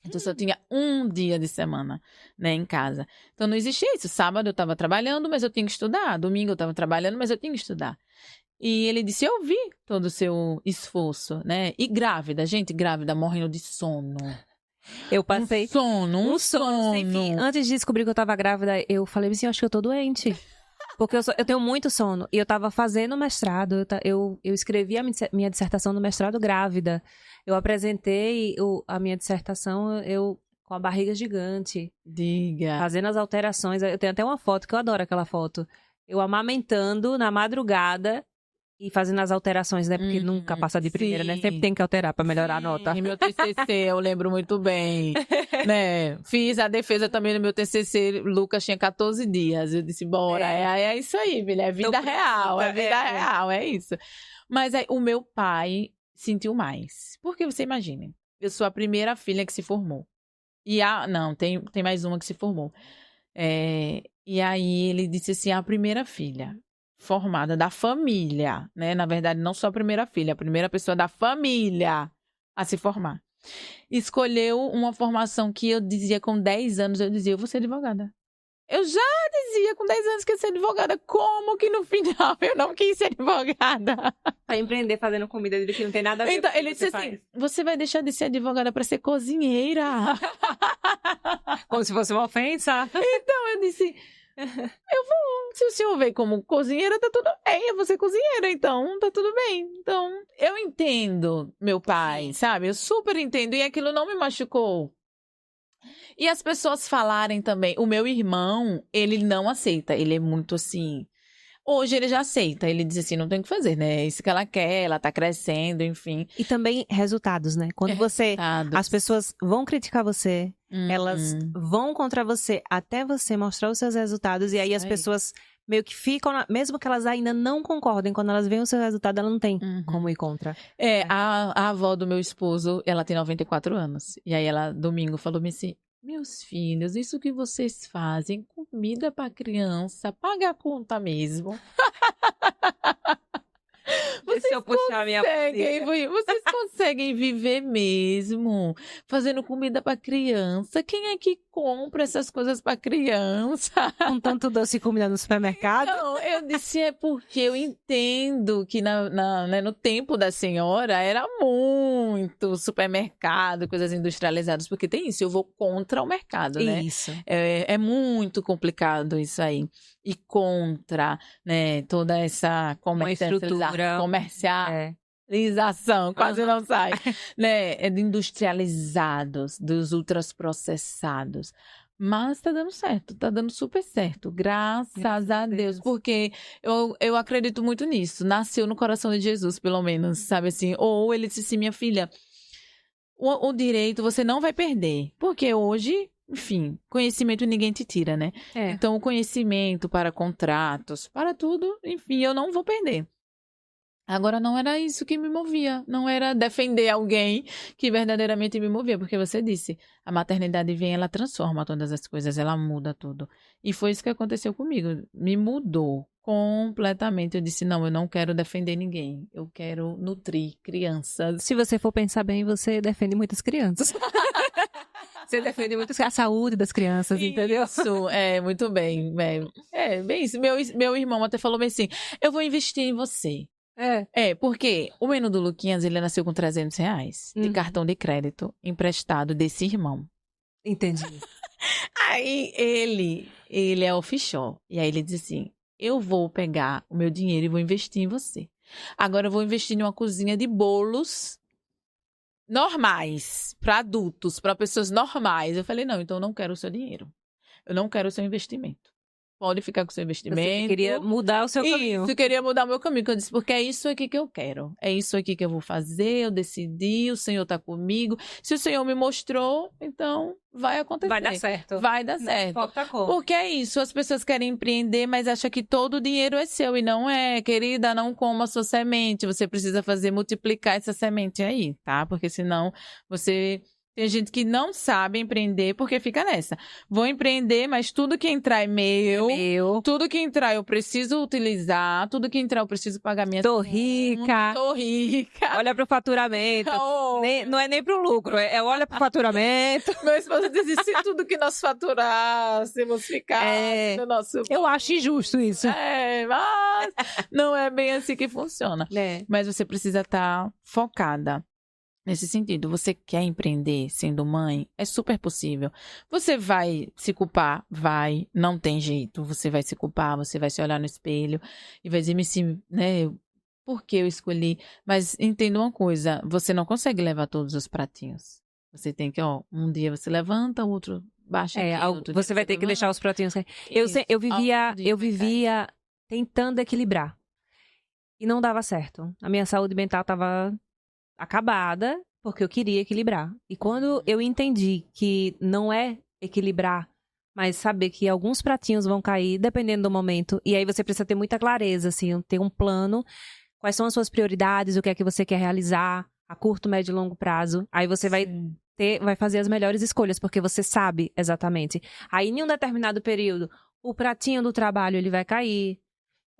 Então, só tinha um dia de semana, né, em casa. Então, não existia isso. Sábado eu estava trabalhando, mas eu tinha que estudar. Domingo eu estava trabalhando, mas eu tinha que estudar. E ele disse, eu vi todo o seu esforço, né? E grávida, gente, grávida, morrendo de sono. Eu passei Um sono. sem fim. Antes de descobrir que eu tava grávida, eu falei assim, acho que eu tô doente. Porque eu tenho muito sono. E eu tava fazendo mestrado, eu escrevi a minha dissertação no mestrado grávida. Eu apresentei a minha dissertação, com a barriga gigante. Diga. Fazendo as alterações. Eu tenho até uma foto, que eu adoro aquela foto. Eu amamentando na madrugada e fazendo as alterações, né? Porque nunca passa de primeira, né? Sempre tem que alterar pra melhorar a nota. Em meu TCC, eu lembro muito bem, né? Fiz a defesa também no meu TCC, Lucas tinha 14 dias. Eu disse, bora, é isso aí, filha, é vida real, é vida real, é isso. Mas aí, o meu pai sentiu mais. Porque você imagine, eu sou a primeira filha que se formou. E não, tem mais uma que se formou. E aí ele disse assim, a primeira filha formada da família, né? Na verdade, não só a primeira filha, a primeira pessoa da família a se formar. Escolheu uma formação que eu dizia com 10 anos, eu dizia, eu vou ser advogada. Eu já dizia com 10 anos que ia ser advogada. Como que no final eu não quis ser advogada? Pra empreender fazendo comida que não tem nada a ver então, com o que ele disse assim, você vai deixar de ser advogada para ser cozinheira. Como se fosse uma ofensa. Então, eu disse, eu vou. Se o senhor veio como cozinheira, tá tudo bem. Eu vou ser cozinheira, então tá tudo bem. Então, eu entendo meu pai, sabe? Eu super entendo. E aquilo não me machucou. E as pessoas falarem também. O meu irmão, ele não aceita. Ele é muito assim. Hoje ele já aceita. Ele diz assim: não tem o que fazer, né? É isso que ela quer, ela tá crescendo, enfim. E também resultados, né? Quando você. Resultados. As pessoas vão criticar você, elas vão contra você até você mostrar os seus resultados. E aí as pessoas meio que ficam. Mesmo que elas ainda não concordem, quando elas veem o seu resultado, ela não tem como ir contra. A avó do meu esposo, ela tem 94 anos. E aí ela, domingo, falou-me assim: meus filhos, isso que vocês fazem, comida para criança, paga a conta mesmo. Vocês conseguem viver mesmo fazendo comida para criança? Quem é que compra essas coisas para criança? Com tanto doce e comida no supermercado? Não, eu disse, é porque eu entendo que né, no tempo da senhora era muito supermercado, coisas industrializadas, porque tem isso, eu vou contra o mercado, né? Isso. É muito complicado isso aí. E contra, né, toda essa comercialização, quase não sai, né, de industrializados, dos ultraprocessados. Mas tá dando certo, tá dando super certo, graças a Deus, porque eu acredito muito nisso, nasceu no coração de Jesus, pelo menos, sabe assim, ou ele disse assim, minha filha, o direito você não vai perder, porque hoje, enfim, conhecimento ninguém te tira, né? Então, o conhecimento para contratos, para tudo, enfim, eu não vou perder. Agora, não era isso que me movia, não era defender alguém que verdadeiramente me movia, porque você disse, a maternidade vem, ela transforma todas as coisas, ela muda tudo. E foi isso que aconteceu comigo, me mudou completamente. Eu disse, não, eu não quero defender ninguém, eu quero nutrir crianças. Se você for pensar bem, você defende muitas crianças. Você defende muito a saúde das crianças, entendeu? Isso, muito bem. Bem isso. Meu irmão até falou bem assim, eu vou investir em você. Porque o menino do Luquinhas, ele nasceu com R$300 de cartão de crédito emprestado desse irmão. Entendi. Aí ele é offshore. E aí ele diz assim, eu vou pegar o meu dinheiro e vou investir em você. Agora eu vou investir em uma cozinha de bolos normais, para adultos, para pessoas normais. Eu falei, não, então eu não quero o seu dinheiro. Eu não quero o seu investimento. Pode ficar com o seu investimento. Você queria mudar o seu caminho. Isso, eu queria mudar o meu caminho. Eu disse, porque é isso aqui que eu quero. É isso aqui que eu vou fazer, eu decidi, o Senhor está comigo. Se o Senhor me mostrou, então vai acontecer. Vai dar certo. Vai dar certo. Não importa como. Porque é isso, as pessoas querem empreender, mas acham que todo o dinheiro é seu. E não é, querida, não coma a sua semente. Você precisa fazer multiplicar essa semente aí, tá? Porque senão você... Tem gente que não sabe empreender porque fica nessa. Vou empreender, mas tudo que entrar é meu. Tudo que entrar eu preciso utilizar. Tudo que entrar eu preciso pagar minha... Tô rica. Tô rica. Olha pro faturamento. Oh. Não é nem pro lucro, olha pro faturamento. Meu esposo diz, e se tudo que nós faturássemos ficasse no nosso... Eu acho injusto isso. Mas não é bem assim que funciona. Mas você precisa estar focada. Nesse sentido, você quer empreender sendo mãe? É super possível. Você vai se culpar? Vai. Não tem jeito. Você vai se culpar, você vai se olhar no espelho e vai dizer, né, por que eu escolhi? Mas entenda uma coisa, você não consegue levar todos os pratinhos. Você tem que, um dia você levanta, o outro baixa aqui. Você vai ter que deixar os pratinhos. Eu vivia tentando equilibrar. E não dava certo. A minha saúde mental estava... acabada, porque eu queria equilibrar. E quando eu entendi que não é equilibrar, mas saber que alguns pratinhos vão cair, dependendo do momento, e aí você precisa ter muita clareza, assim, ter um plano, quais são as suas prioridades, o que é que você quer realizar, a curto, médio e longo prazo. Aí você vai fazer as melhores escolhas, porque você sabe exatamente. Aí, em um determinado período, o pratinho do trabalho, ele vai cair.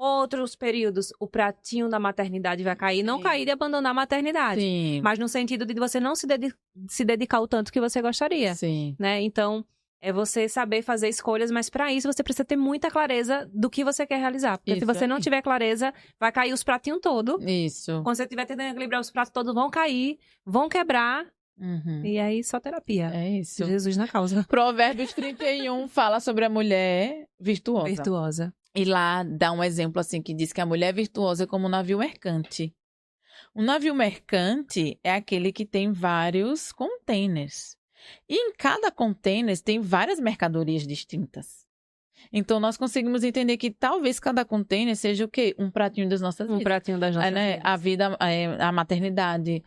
Outros períodos, o pratinho da maternidade vai cair. Não cair de abandonar a maternidade. Sim. Mas no sentido de você não se dedicar o tanto que você gostaria. Sim. Né? Então, é você saber fazer escolhas, mas para isso você precisa ter muita clareza do que você quer realizar. Porque se você não tiver clareza, vai cair os pratinhos todos. Isso. Quando você estiver tentando equilibrar, os pratos todos vão cair, vão quebrar. E aí, só terapia. É isso. Jesus na causa. Provérbios 31 fala sobre a mulher virtuosa. Virtuosa. E lá dá um exemplo assim que diz que a mulher virtuosa é como um navio mercante. Um navio mercante é aquele que tem vários containers. E em cada container tem várias mercadorias distintas. Então nós conseguimos entender que talvez cada container seja o quê? Um pratinho das nossas vidas. Um pratinho das nossas vidas. A vida, a maternidade,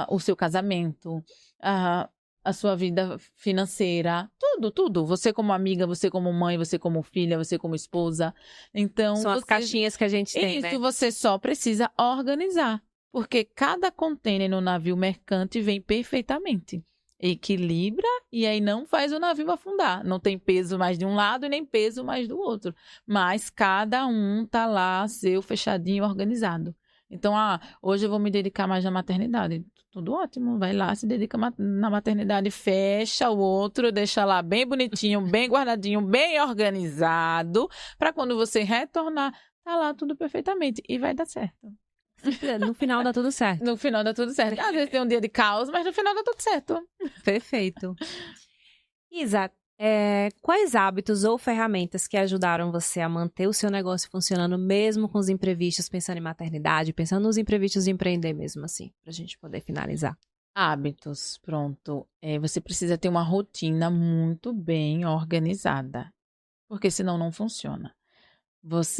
o seu casamento, a sua vida financeira, tudo. Você como amiga, você como mãe, você como filha, você como esposa. Então, são as caixinhas que a gente tem, né? Isso você só precisa organizar. Porque cada container no navio mercante vem perfeitamente. Equilibra e aí não faz o navio afundar. Não tem peso mais de um lado e nem peso mais do outro. Mas cada um tá lá, seu fechadinho, organizado. Então, hoje eu vou me dedicar mais na maternidade. Tudo ótimo, vai lá, se dedica na maternidade, fecha o outro, deixa lá bem bonitinho, bem guardadinho, bem organizado, para quando você retornar, tá lá tudo perfeitamente e vai dar certo. No final dá tudo certo. No final dá tudo certo. Às vezes tem um dia de caos, mas no final dá tudo certo. Perfeito. Isa, quais hábitos ou ferramentas que ajudaram você a manter o seu negócio funcionando mesmo com os imprevistos, pensando em maternidade, pensando nos imprevistos de empreender mesmo assim, pra gente poder finalizar? Hábitos, pronto. Você precisa ter uma rotina muito bem organizada, porque senão não funciona.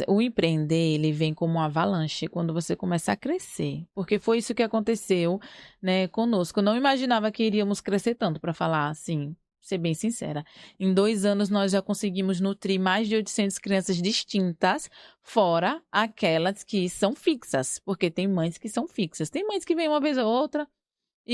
O empreender, ele vem como uma avalanche quando você começa a crescer, porque foi isso que aconteceu, né, conosco. Eu não imaginava que iríamos crescer tanto, para falar assim, ser bem sincera. Em 2 anos, nós já conseguimos nutrir mais de 800 crianças distintas, fora aquelas que são fixas, porque tem mães que são fixas. Tem mães que vêm uma vez ou outra,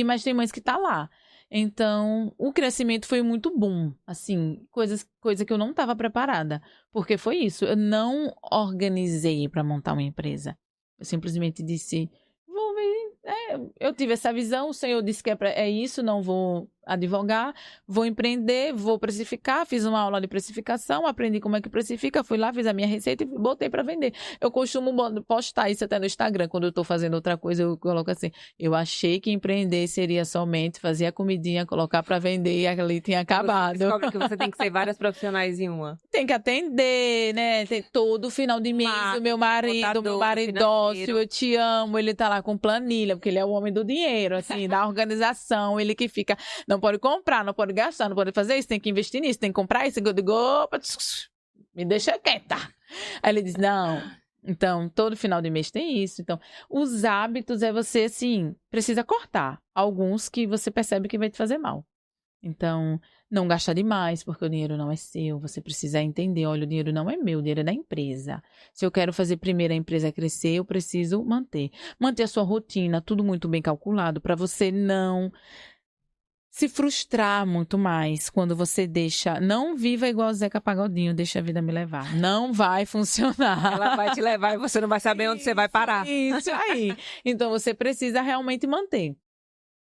mas tem mães que tá lá. Então, o crescimento foi muito bom, assim, coisa que eu não estava preparada, porque foi isso, eu não organizei para montar uma empresa. Eu simplesmente disse, vou ver, eu tive essa visão, o Senhor disse que é isso, não vou advogar, vou empreender, vou precificar, fiz uma aula de precificação, aprendi como é que precifica, fui lá, fiz a minha receita e botei para vender. Eu costumo postar isso até no Instagram, quando eu estou fazendo outra coisa, eu coloco assim, eu achei que empreender seria somente fazer a comidinha, colocar para vender e ali tinha acabado. Você descobre que você tem que ser várias profissionais em uma. Tem que atender, né? Tem todo final de mês, o meu maridócio, eu te amo, ele tá lá com planilha, porque ele é o homem do dinheiro, assim, da organização, ele que fica, não pode comprar, não pode gastar, não pode fazer isso, tem que investir nisso, tem que comprar isso, eu digo, opa, me deixa quieta. Aí ele diz, não. Então, todo final de mês tem isso. Então, os hábitos é você, assim, precisa cortar alguns que você percebe que vai te fazer mal. Então, não gastar demais, porque o dinheiro não é seu. Você precisa entender, olha, o dinheiro não é meu, o dinheiro é da empresa. Se eu quero fazer primeiro a empresa crescer, eu preciso manter. Manter a sua rotina, tudo muito bem calculado, para você não se frustrar muito mais quando você deixa... Não viva igual o Zeca Pagodinho, deixa a vida me levar. Não vai funcionar. Ela vai te levar e você não vai saber onde você vai parar. Isso aí. Então, você precisa realmente manter.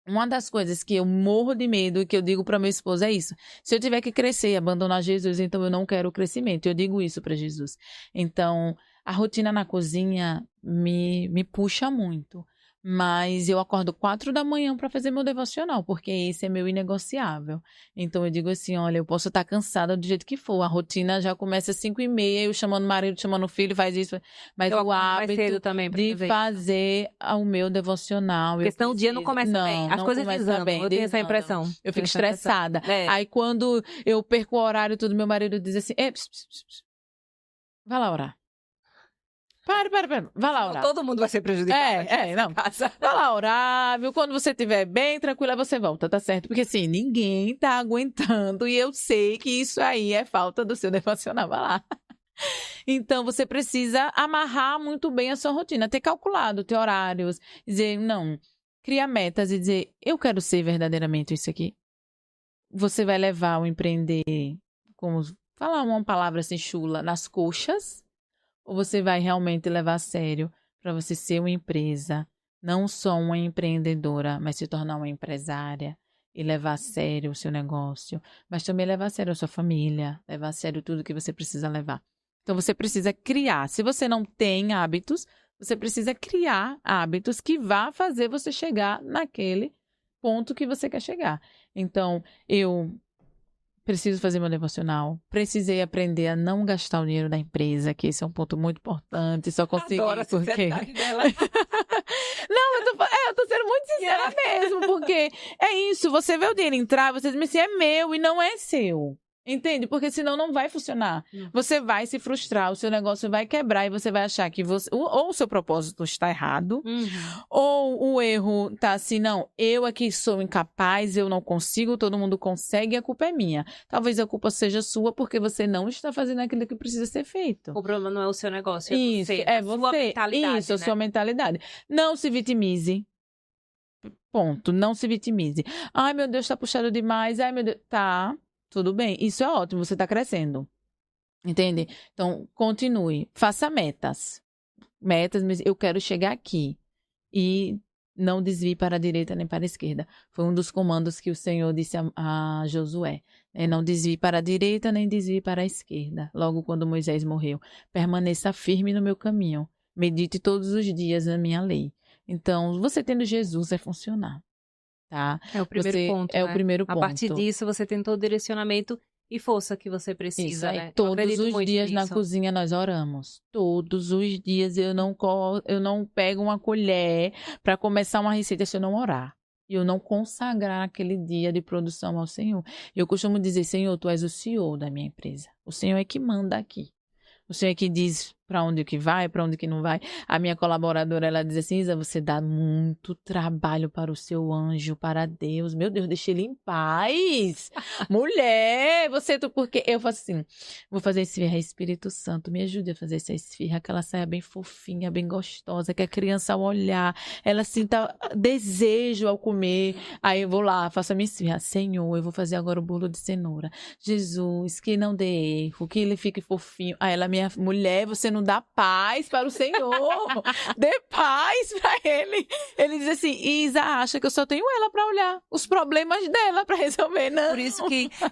Uma das coisas que eu morro de medo e que eu digo para meu esposo é isso. Se eu tiver que crescer e abandonar Jesus, então eu não quero o crescimento. Eu digo isso para Jesus. Então, a rotina na cozinha me puxa muito. Mas eu acordo 4 da manhã para fazer meu devocional, porque esse é meu inegociável. Então eu digo assim, olha, eu posso estar cansada do jeito que for. A rotina já começa às 5h30, eu chamando o marido, chamando o filho, faz isso. Mas o hábito também de fazer o meu devocional. Porque senão o dia não começa bem. As coisas desandam, eu tenho essa impressão. Eu fico estressada. Aí quando eu perco o horário, tudo, meu marido diz assim, vai lá orar. Para. Vai lá orar. Todo mundo vai ser prejudicado. Não. Vai lá orar, viu? Quando você estiver bem tranquila, você volta, tá certo? Porque assim, ninguém tá aguentando e eu sei que isso aí é falta do seu devocional. Vai lá. Então, você precisa amarrar muito bem a sua rotina, ter calculado, ter horários, dizer, não, criar metas e dizer, eu quero ser verdadeiramente isso aqui. Você vai levar o empreender, como falar uma palavra assim chula, nas coxas, ou você vai realmente levar a sério para você ser uma empresa, não só uma empreendedora, mas se tornar uma empresária e levar a sério o seu negócio, mas também levar a sério a sua família, levar a sério tudo que você precisa levar. Então, você precisa criar. Se você não tem hábitos, você precisa criar hábitos que vá fazer você chegar naquele ponto que você quer chegar. Então, eu preciso fazer meu devocional. Precisei aprender a não gastar o dinheiro da empresa, que esse é um ponto muito importante. Só consegui porque... dela. Não, eu tô sendo muito sincera mesmo, porque é isso. Você vê o dinheiro entrar, você diz assim, é meu e não é seu. Entende? Porque senão não vai funcionar. Você vai se frustrar, o seu negócio vai quebrar e você vai achar que ou o seu propósito está errado, ou o erro está assim, não, eu aqui sou incapaz, eu não consigo, todo mundo consegue e a culpa é minha. Talvez a culpa seja sua porque você não está fazendo aquilo que precisa ser feito. O problema não é o seu negócio, isso, é você. Sua mentalidade, isso, a sua mentalidade. Não se vitimize. Ponto. Não se vitimize. Ai, meu Deus, está puxado demais. Ai, meu Deus. Tá. Tudo bem, isso é ótimo, você está crescendo, entende? Então, continue, faça metas, mas eu quero chegar aqui e não desvie para a direita nem para a esquerda. Foi um dos comandos que o Senhor disse a Josué, né? Não desvie para a direita nem desvie para a esquerda, logo quando Moisés morreu. Permaneça firme no meu caminho, medite todos os dias na minha lei. Então, você tendo Jesus vai funcionar. Tá? É o primeiro ponto, É o primeiro ponto. A partir disso, você tem todo o direcionamento e força que você precisa, isso, aí, né? Todos os dias na cozinha nós oramos. Todos os dias eu não pego uma colher para começar uma receita se eu não orar. E eu não consagrar aquele dia de produção ao Senhor. Eu costumo dizer, Senhor, Tu és o CEO da minha empresa. O Senhor é que manda aqui. O Senhor é que diz para onde que vai, para onde que não vai. A minha colaboradora, ela diz assim, Isa, você dá muito trabalho para o seu anjo, para Deus. Meu Deus, deixa ele em paz. Mulher, porque eu faço assim, vou fazer esfirra, Espírito Santo, me ajude a fazer essa esfirra, que ela saia bem fofinha, bem gostosa, que a criança ao olhar, ela sinta desejo ao comer. Aí eu vou lá, faço a minha esfirra. Senhor, eu vou fazer agora o bolo de cenoura. Jesus, que não dê erro, que ele fique fofinho. Aí ela, minha mulher, você não não dá paz para o Senhor. Dê paz para ele. Ele diz assim, Isa acha que eu só tenho ela para olhar. Os problemas dela para resolver, não.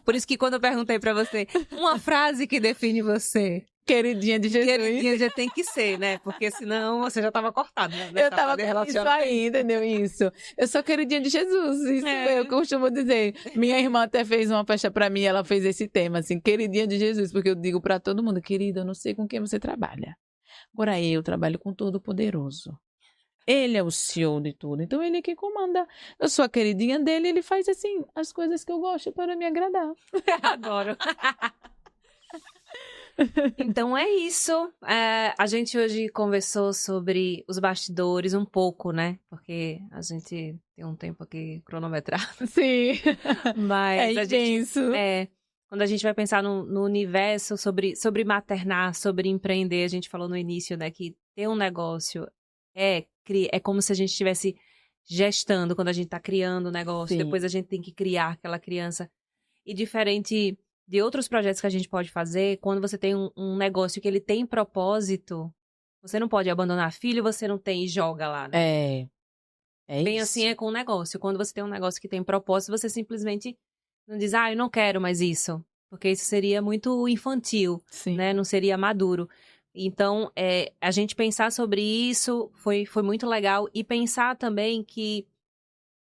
Por isso que quando eu perguntei pra você, uma frase que define você. Queridinha de Jesus. Queridinha já tem que ser, né? Porque senão você já tava cortada, né? Eu tava com isso aí, entendeu? Isso. Eu sou queridinha de Jesus, isso eu costumo dizer. Minha irmã até fez uma festa pra mim, ela fez esse tema, assim, queridinha de Jesus, porque eu digo pra todo mundo, querida, eu não sei com quem você trabalha. Agora eu trabalho com Todo-Poderoso. Ele é o CEO de tudo, então ele é quem comanda. Eu sou a queridinha dele, ele faz, assim, as coisas que eu gosto para me agradar. Adoro. Então é isso. A gente hoje conversou sobre os bastidores um pouco, né? Porque a gente tem um tempo aqui cronometrado. Sim. Mas é intenso. Quando a gente vai pensar no universo sobre maternar, sobre empreender, a gente falou no início, né? Que ter um negócio é como se a gente estivesse gestando, quando a gente tá criando um negócio. Sim. Depois a gente tem que criar aquela criança. E diferente de outros projetos que a gente pode fazer, quando você tem um negócio que ele tem propósito, você não pode abandonar filho, você não tem e joga lá, né? É Bem isso. assim é com o negócio. Quando você tem um negócio que tem propósito, você simplesmente não diz, eu não quero mais isso. Porque isso seria muito infantil, Sim. né? Não seria maduro. Então, a gente pensar sobre isso foi muito legal. E pensar também que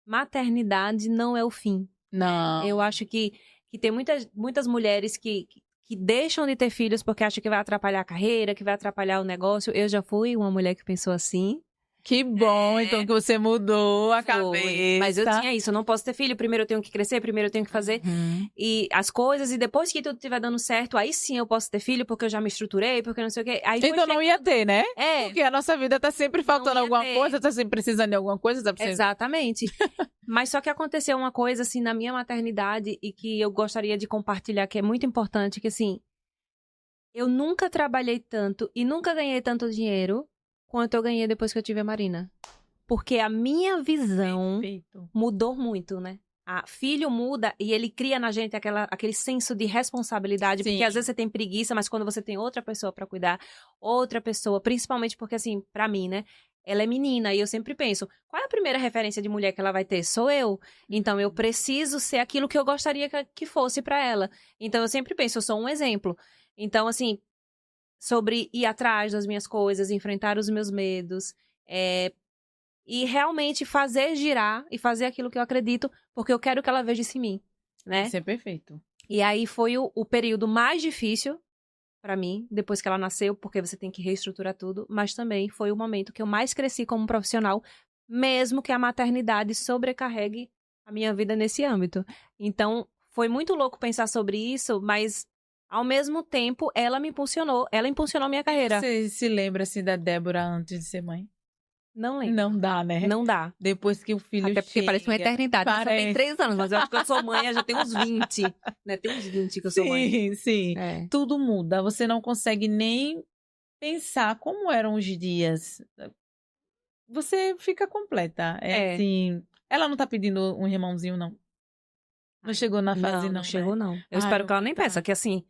maternidade não é o fim. Não. Eu acho que tem muitas mulheres que deixam de ter filhos porque acham que vai atrapalhar a carreira, que vai atrapalhar o negócio. Eu já fui uma mulher que pensou assim. Que bom, então, que você mudou a cabeça. Mas eu tinha isso, eu não posso ter filho, primeiro eu tenho que crescer, primeiro eu tenho que fazer e as coisas, e depois que tudo estiver dando certo, aí sim eu posso ter filho, porque eu já me estruturei, porque não sei o quê. Aí então não ia ter, né? Porque a nossa vida tá sempre faltando alguma coisa, tá sempre precisando de alguma coisa. Tá precisando... Exatamente. Mas só que aconteceu uma coisa, assim, na minha maternidade e que eu gostaria de compartilhar, que é muito importante, que assim, eu nunca trabalhei tanto e nunca ganhei tanto dinheiro quanto eu ganhei depois que eu tive a Marina. Porque a minha visão mudou muito, né? Filho muda e ele cria na gente aquele senso de responsabilidade. Sim. Porque às vezes você tem preguiça, mas quando você tem outra pessoa pra cuidar, outra pessoa, principalmente porque assim, pra mim, né? Ela é menina e eu sempre penso, qual é a primeira referência de mulher que ela vai ter? Sou eu. Então eu preciso ser aquilo que eu gostaria que fosse pra ela. Então eu sempre penso, eu sou um exemplo. Então assim, sobre ir atrás das minhas coisas, enfrentar os meus medos, e realmente fazer girar e fazer aquilo que eu acredito, porque eu quero que ela veja isso em mim, né? Isso é perfeito. E aí foi o período mais difícil pra mim, depois que ela nasceu, porque você tem que reestruturar tudo, mas também foi o momento que eu mais cresci como profissional, mesmo que a maternidade sobrecarregue a minha vida nesse âmbito. Então, foi muito louco pensar sobre isso, mas ao mesmo tempo, ela impulsionou minha carreira. Você se lembra, assim, da Débora antes de ser mãe? Não lembro. Não dá, né? Não dá. Depois que o filho Até porque chega, parece uma eternidade. Eu só tenho 3 anos, mas eu acho que eu sou mãe, eu já tenho uns 20. Né? Tem uns 20 que eu sou mãe. Sim. Tudo muda. Você não consegue nem pensar como eram os dias. Você fica completa. Assim... Ela não tá pedindo um irmãozinho, não? Não chegou na fase, não. Não chegou, não. Eu espero que ela nem peça, que assim...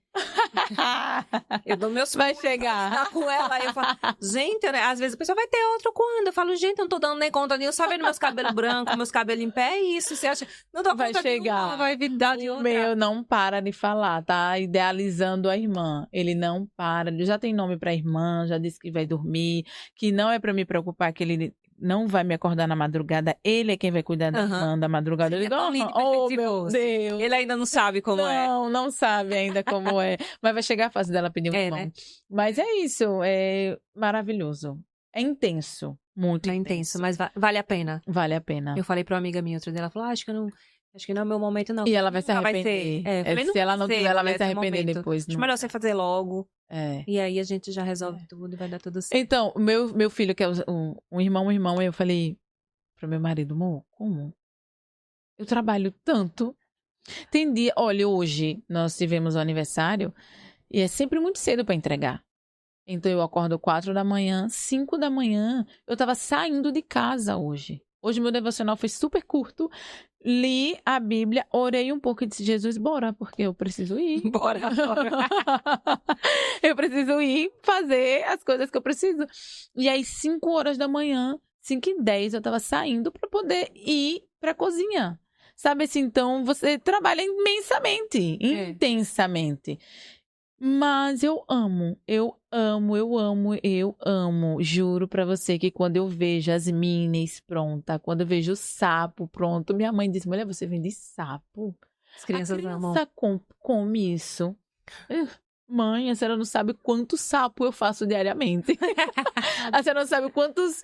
eu dou meus... Vai chegar. Tá com ela, aí eu falo... Gente, né? Às vezes a pessoa vai ter outro quando? Eu falo, gente, eu não tô dando nem conta disso. Só vendo meus cabelos brancos, meus cabelos em pé, é isso. Você acha... Não dá vai chegar. Vai dar de outra. O meu não para de falar, tá idealizando a irmã. Ele não para. Ele já tem nome pra irmã, já disse que vai dormir, que não é pra me preocupar, que ele... não vai me acordar na madrugada, ele é quem vai cuidar da irmã da madrugada. Ele tão lindo, oh, meu Deus. Ele ainda não sabe como é. Não sabe ainda como é. Mas vai chegar a fase dela pedir um irmão. Né? Mas é isso, é maravilhoso. É intenso, muito intenso. Mas vale a pena. Vale a pena. Eu falei pra uma amiga minha outro dia, ela falou, acho que não é o meu momento, não. E ela vai se arrepender. Se ela não quiser, ela vai se arrepender depois. Acho melhor você fazer logo. É. E aí a gente já resolve tudo e vai dar tudo certo. Então, meu filho, que é um irmão, eu falei pro meu marido, amor, como? Eu trabalho tanto. Tem dia, olha, hoje nós tivemos o aniversário e é sempre muito cedo para entregar. Então eu acordo 4 da manhã, 5 da manhã, eu tava saindo de casa hoje. Hoje meu devocional foi super curto. Li a Bíblia, orei um pouco e disse, Jesus, bora, porque eu preciso ir. Bora. Eu preciso ir fazer as coisas que eu preciso. E aí, 5 horas da manhã, 5h10, eu tava saindo para poder ir pra cozinha. Sabe assim, então você trabalha imensamente, intensamente. Mas eu amo. Juro pra você que quando eu vejo as minis pronta, quando eu vejo o sapo pronto, minha mãe diz, mulher, você vende sapo? As crianças amam. A criança come isso. Mãe, a senhora não sabe quanto sapo eu faço diariamente. A senhora não sabe quantos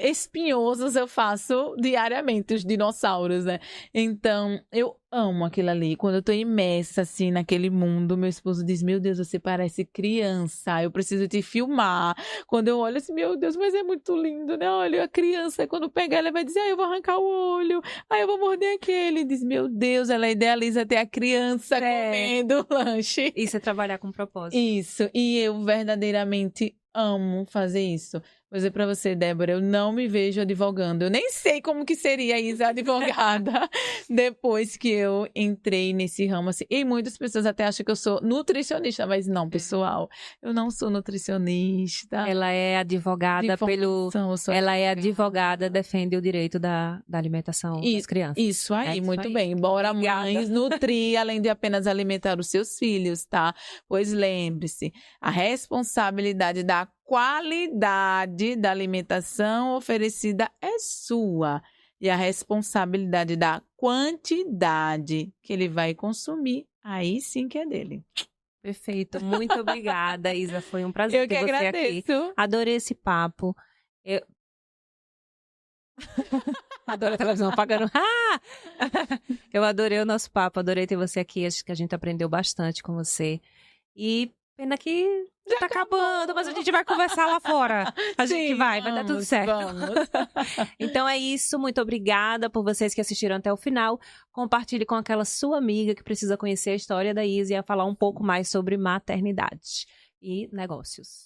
espinhosos eu faço diariamente, os dinossauros, né? Então, eu amo aquilo ali. Quando eu tô imersa, assim, naquele mundo, meu esposo diz, meu Deus, você parece criança, eu preciso te filmar. Quando eu olho assim, meu Deus, mas é muito lindo, né? Olha, a criança, quando pegar, ela vai dizer, eu vou arrancar o olho, eu vou morder aquele. Diz, meu Deus, ela idealiza ter a criança comendo o lanche. Isso é trabalhar com propósito. Isso, e eu verdadeiramente amo fazer isso. Vou dizer pra você, Débora, eu não me vejo advogando. Eu nem sei como que seria Isa advogada depois que eu entrei nesse ramo. Assim. E muitas pessoas até acham que eu sou nutricionista, mas não, pessoal. Eu não sou nutricionista. Ela é advogada Ela é advogada, defende o direito da alimentação das crianças. Isso aí, muito bem. Bora, mães, nutrir, além de apenas alimentar os seus filhos, tá? Pois lembre-se, a responsabilidade da qualidade da alimentação oferecida é sua. E a responsabilidade da quantidade que ele vai consumir, aí sim que é dele. Perfeito. Muito obrigada, Isa. Foi um prazer ter você agradeço. Aqui. Adorei esse papo. Adoro a televisão apagando. Eu adorei o nosso papo, adorei ter você aqui. Acho que a gente aprendeu bastante com você. E pena que já tá acabando, mas a gente vai conversar lá fora. A gente vai dar tudo certo. Vamos. Então é isso, muito obrigada por vocês que assistiram até o final. Compartilhe com aquela sua amiga que precisa conhecer a história da Isa e falar um pouco mais sobre maternidade e negócios.